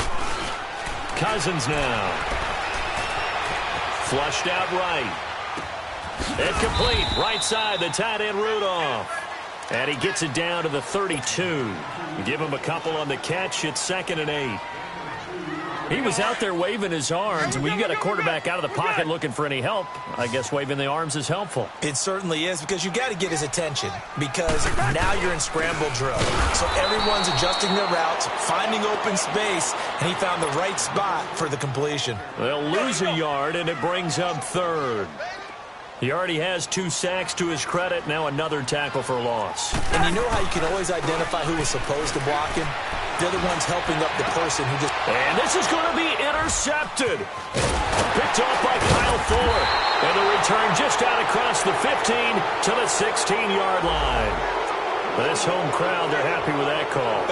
Cousins now. Flushed out right. Incomplete. Right side, the tight end Rudolph. And he gets it down to the 32. Give him a couple on the catch. It's 2nd and 8. He was out there waving his arms. And when you got a quarterback out of the pocket looking for any help, I guess waving the arms is helpful. It certainly is, because you got to get his attention, because now you're in scramble drill. So everyone's adjusting their routes, finding open space, and he found the right spot for the completion. They'll lose a yard, and it brings up 3rd. He already has 2 sacks to his credit. Now another tackle for loss. And you know how you can always identify who was supposed to block him? They're the ones helping up the person who just... And this is going to be intercepted. Picked off by Kyle Fuller. And the return just out across the 15 to the 16-yard line. This home crowd, they're happy with that call.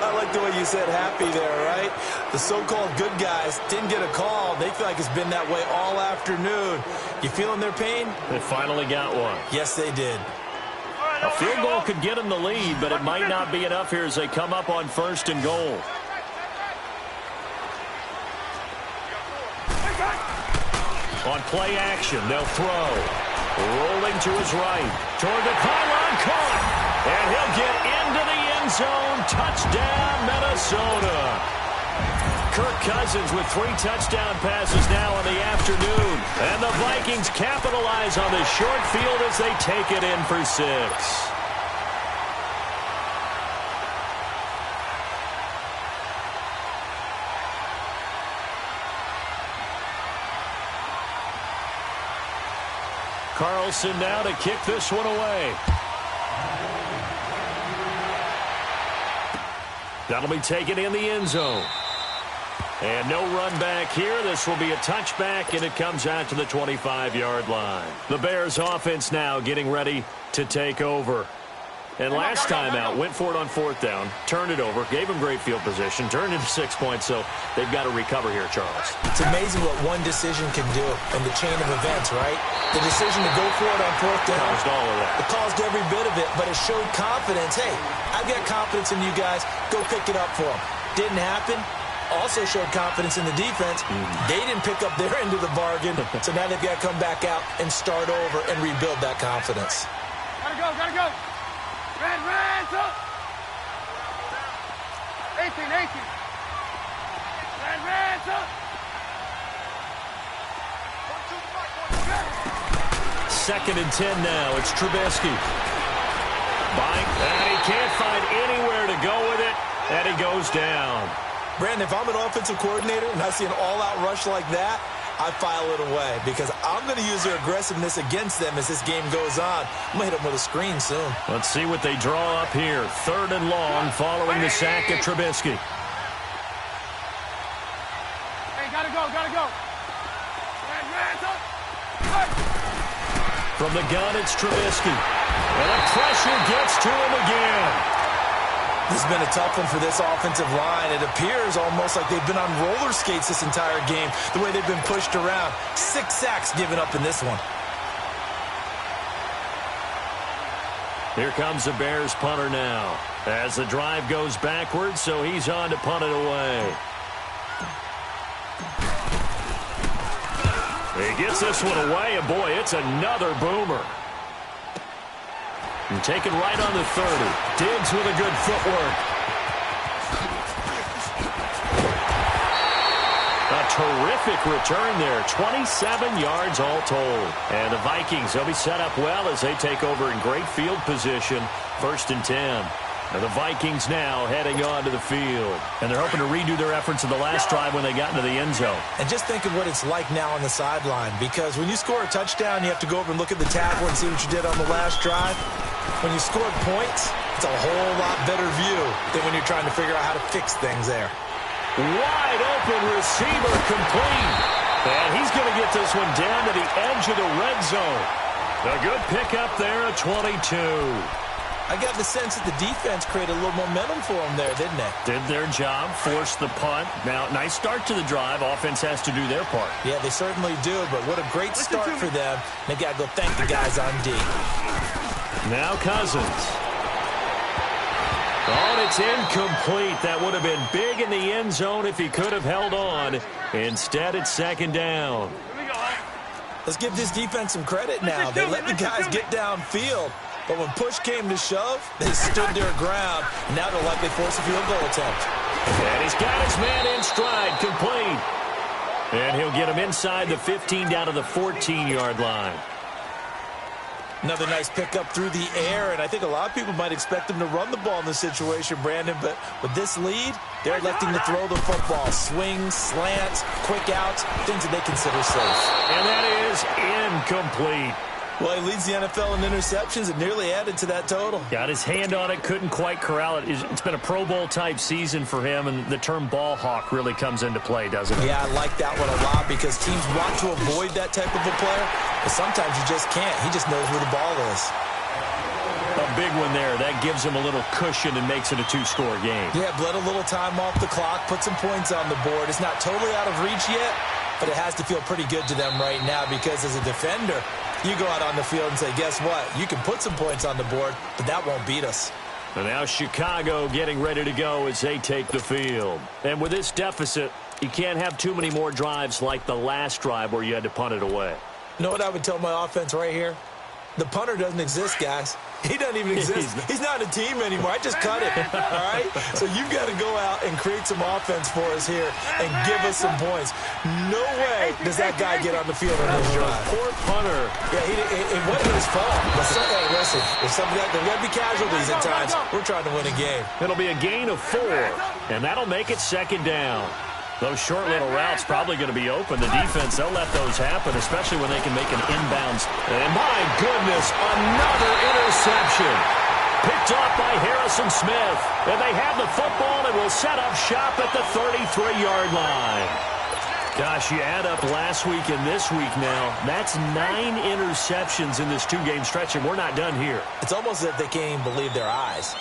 I like the way you said happy there, right? The so-called good guys didn't get a call. They feel like it's been that way all afternoon. You feeling their pain? They finally got one. Yes, they did. A field goal could get them the lead, but it might not be enough here as they come up on 1st and goal. On play action, they'll throw. Rolling to his right. Toward the pylon, caught. And he'll get into the end zone. Touchdown, Minnesota. Kirk Cousins with 3 touchdown passes now in the afternoon. And the Vikings capitalize on the short field as they take it in for 6. Carlson now to kick this one away. That'll be taken in the end zone. And no run back here. This will be a touchback, and it comes out to the 25-yard line. The Bears offense now getting ready to take over. And last time out, went for it on 4th down, turned it over, gave them great field position, turned into 6 points, so they've got to recover here, Charles. It's amazing what one decision can do in the chain of events, right? The decision to go for it on 4th down. Caused all of that. It caused every bit of it, but it showed confidence. Hey, I've got confidence in you guys. Go pick it up for them. Didn't happen. Also showed confidence in the defense. They didn't pick up their end of the bargain, so now they've got to come back out and start over and rebuild that confidence. Gotta go, gotta go. Red, up. 18. Red, up. 2nd and 10 now. It's Trubisky. And he can't find anywhere to go with it, and he goes down. Brandon, if I'm an offensive coordinator and I see an all-out rush like that, I file it away because I'm going to use their aggressiveness against them as this game goes on. I'm going to hit them with a screen soon. Let's see what they draw up here. 3rd and long following the sack of Trubisky. Hey, gotta go. Red, up. From the gun, it's Trubisky. And the pressure gets to him again. This has been a tough one for this offensive line. It appears almost like they've been on roller skates this entire game, the way they've been pushed around. 6 sacks given up in this one. Here comes the Bears punter now. As the drive goes backwards, so he's on to punt it away. He gets this one away, and boy, it's another boomer. And taken right on the 30. Diggs with a good footwork. A terrific return there. 27 yards all told. And the Vikings, they'll be set up well as they take over in great field position. 1st and 10. And the Vikings now heading on to the field. And they're hoping to redo their efforts in the last drive when they got into the end zone. And just think of what it's like now on the sideline. Because when you score a touchdown, you have to go over and look at the tackle and see what you did on the last drive. When you scored points, it's a whole lot better view than when you're trying to figure out how to fix things there. Wide open receiver complete. And he's going to get this one down to the edge of the red zone. A good pickup there at 22. I got the sense that the defense created a little momentum for them there, didn't they? Did their job, forced the punt. Now, nice start to the drive. Offense has to do their part. Yeah, they certainly do, but what a great start for them. They got to go thank the guys on D. Now Cousins. Oh, and it's incomplete. That would have been big in the end zone if he could have held on. Instead, it's 2nd down. Let's give this defense some credit now. They let the guys get downfield. But when push came to shove, they stood their ground. And now they'll likely force a field goal attempt. And he's got his man in stride, complete. And he'll get him inside the 15 down to the 14-yard line. Another nice pickup through the air, and I think a lot of people might expect them to run the ball in this situation, Brandon, but with this lead, they're electing to throw the football. Swings, slants, quick outs, things that they consider safe. And that is incomplete. Well, he leads the NFL in interceptions and nearly added to that total. Got his hand on it, couldn't quite corral it. It's been a Pro Bowl-type season for him, and the term ball hawk really comes into play, doesn't it? Yeah, I like that one a lot because teams want to avoid that type of a player, but sometimes you just can't. He just knows where the ball is. A big one there. That gives him a little cushion and makes it a 2-score game. Yeah, bled a little time off the clock, put some points on the board. It's not totally out of reach yet, but it has to feel pretty good to them right now because as a defender, you go out on the field and say, guess what? You can put some points on the board, but that won't beat us. And now Chicago getting ready to go as they take the field. And with this deficit, you can't have too many more drives like the last drive where you had to punt it away. You know what I would tell my offense right here? The punter doesn't exist, guys. He doesn't even exist. He's not a team anymore. I just cut it, all right? So you've got to go out and create some offense for us here and give us some points. No way does that guy get on the field on this drive. Poor punter. Yeah, it wasn't his fault. But hey, listen, if there got to be casualties at times, we're trying to win a game. It'll be a gain of 4, and that'll make it 2nd down. Those short little routes probably going to be open. The defense, they'll let those happen, especially when they can make an inbounds. And my goodness, another interception. Picked off by Harrison Smith. And they have the football and will set up shop at the 33-yard line. Gosh, you add up last week and this week now, that's 9 interceptions in this 2-game stretch, and we're not done here. It's almost as if they can't even believe their eyes.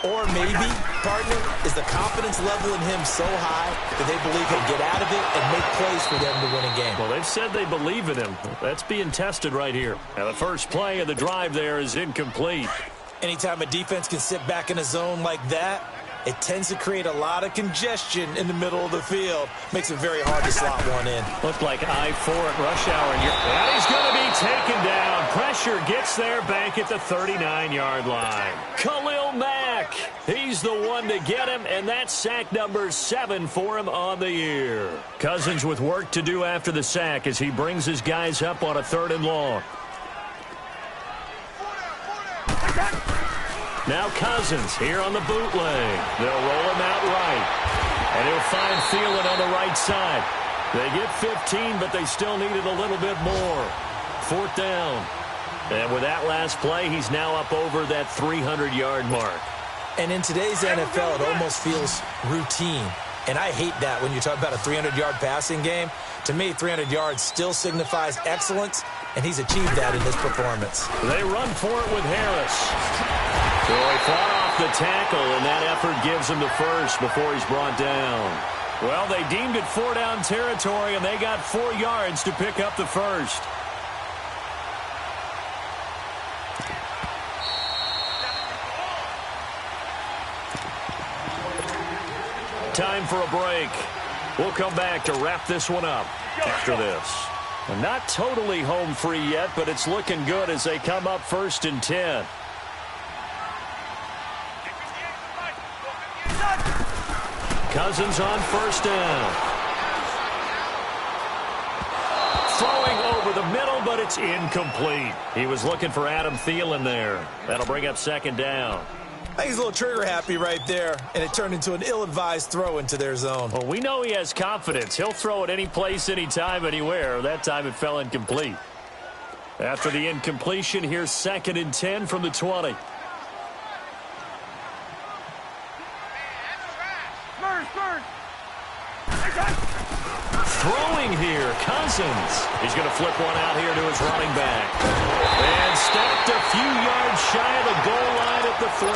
Or maybe, partner, is the confidence level in him so high that they believe he'll get out of it and make plays for them to win a game. Well, they've said they believe in him. That's being tested right here. Now, the first play of the drive there is incomplete. Anytime a defense can sit back in a zone like that, it tends to create a lot of congestion in the middle of the field. Makes it very hard to slot one in. Looked like I-4 at rush hour. And he's going to be taken down. Pressure gets there back at the 39-yard line. Khalil Mack, he's the one to get him, and that's sack number 7 for him on the year. Cousins with work to do after the sack as he brings his guys up on a 3rd and long. Now Cousins here on the bootleg. They'll roll him out right. And he'll find Thielen on the right side. They get 15, but they still needed a little bit more. 4th down. And with that last play, he's now up over that 300-yard mark. And in today's NFL, it almost feels routine. And I hate that when you talk about a 300-yard passing game. To me, 300 yards still signifies excellence, and he's achieved that in this performance. They run for it with Harris. So he fought off the tackle, and that effort gives him the first before he's brought down. Well, they deemed it 4-down territory, and they got 4 yards to pick up the first. Time for a break. We'll come back to wrap this one up after this. And not totally home free yet, but it's looking good as they come up 1st and 10. Cousins on 1st down. Throwing over the middle, but it's incomplete. He was looking for Adam Thielen there. That'll bring up 2nd down. I think he's a little trigger happy right there, and it turned into an ill-advised throw into their zone. Well, we know he has confidence. He'll throw it any place, anytime, anywhere. That time it fell incomplete. After the incompletion, here's 2nd and 10 from the 20. Throwing here, Cousins. He's going to flip one out here to his running back. And stopped a few yards shy of the goal line at the 3.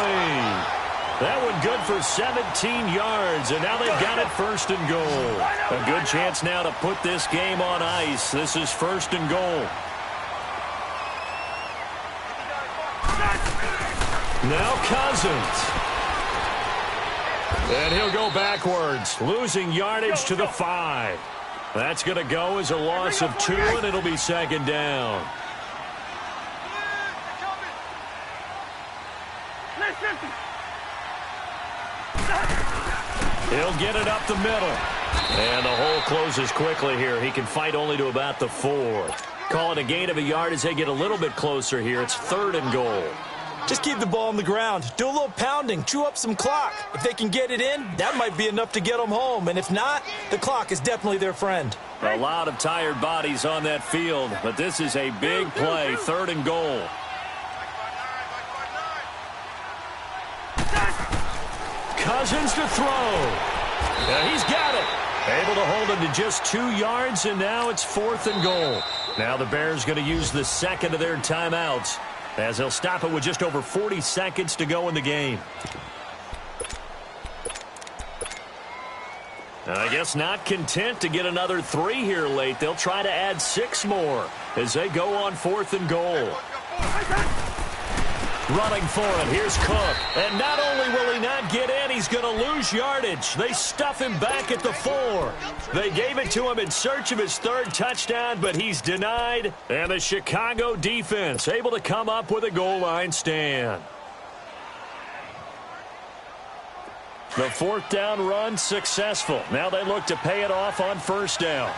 That one good for 17 yards, and now they've got it 1st and goal. A good chance now to put this game on ice. This is 1st and goal. Now Cousins. And he'll go backwards, losing yardage to the 5. That's going to go as a loss of 2, and it'll be 2nd down. He'll get it up the middle. And the hole closes quickly here. He can fight only to about the 4. Call it a gain of a yard as they get a little bit closer here. It's 3rd and goal. Just keep the ball on the ground. Do a little pounding. Chew up some clock. If they can get it in, that might be enough to get them home. And if not, the clock is definitely their friend. A lot of tired bodies on that field, but this is a big play. 3rd and goal. Cousins to throw. He's got it. Able to hold him to just 2 yards, and now it's 4th and goal. Now the Bears going to use the 2nd of their timeouts, as they'll stop it with just over 40 seconds to go in the game. I guess not content to get another 3 here late. They'll try to add 6 more as they go on 4th and goal. Running for it. Here's Cook. And not only will he not get in, he's going to lose yardage. They stuff him back at the 4. They gave it to him in search of his 3rd touchdown, but he's denied. And the Chicago defense able to come up with a goal line stand. The 4th down run successful. Now they look to pay it off on 1st down.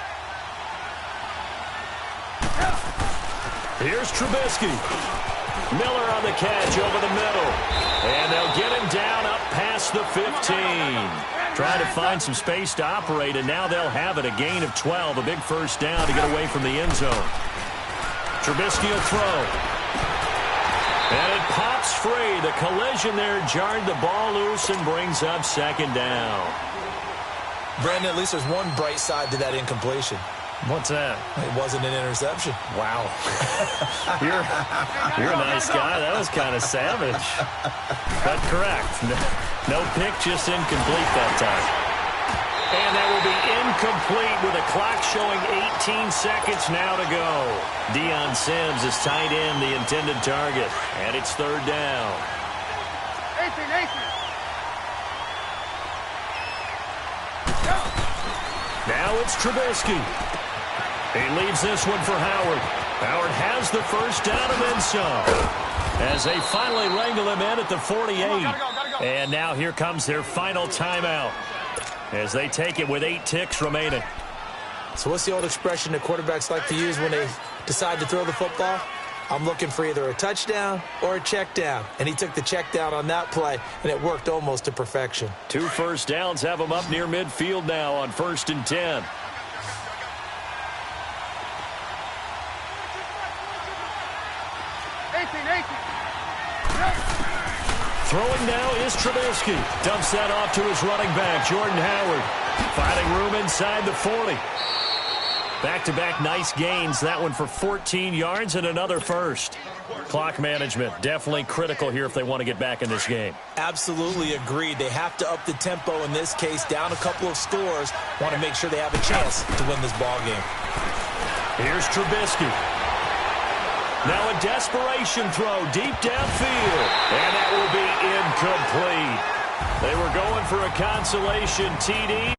Here's Trubisky. Miller on the catch over the middle. And they'll get him down up past the 15. Trying to find some space to operate, and now they'll have it. A gain of 12, a big 1st down to get away from the end zone. Trubisky will throw. And it pops free. The collision there jarred the ball loose and brings up 2nd down. Brandon, at least there's one bright side to that incompletion. What's that? It wasn't an interception. Wow. You're a nice guy. That was kind of savage. But correct. No pick, just incomplete that time. And that will be incomplete with a clock showing 18 seconds now to go. Deion Sims is tied in the intended target. And it's third down. Now it's Trubisky. He leaves this one for Howard. Howard has the first down and then some. As they finally wrangle him in at the 48. And now here comes their final timeout. As they take it with 8 ticks remaining. So what's the old expression that quarterbacks like to use when they decide to throw the football? I'm looking for either a touchdown or a check down. And he took the check down on that play, and it worked almost to perfection. 2 first downs have him up near midfield now on 1st and 10. Throwing now is Trubisky. Dumps that off to his running back, Jordan Howard. Finding room inside the 40. Back-to-back nice gains. That one for 14 yards and another first. Clock management definitely critical here if they want to get back in this game. Absolutely agreed. They have to up the tempo in this case. Down a couple of scores. Want to make sure they have a chance to win this ball game. Here's Trubisky. Now a desperation throw deep downfield. And that will be incomplete. They were going for a consolation TD.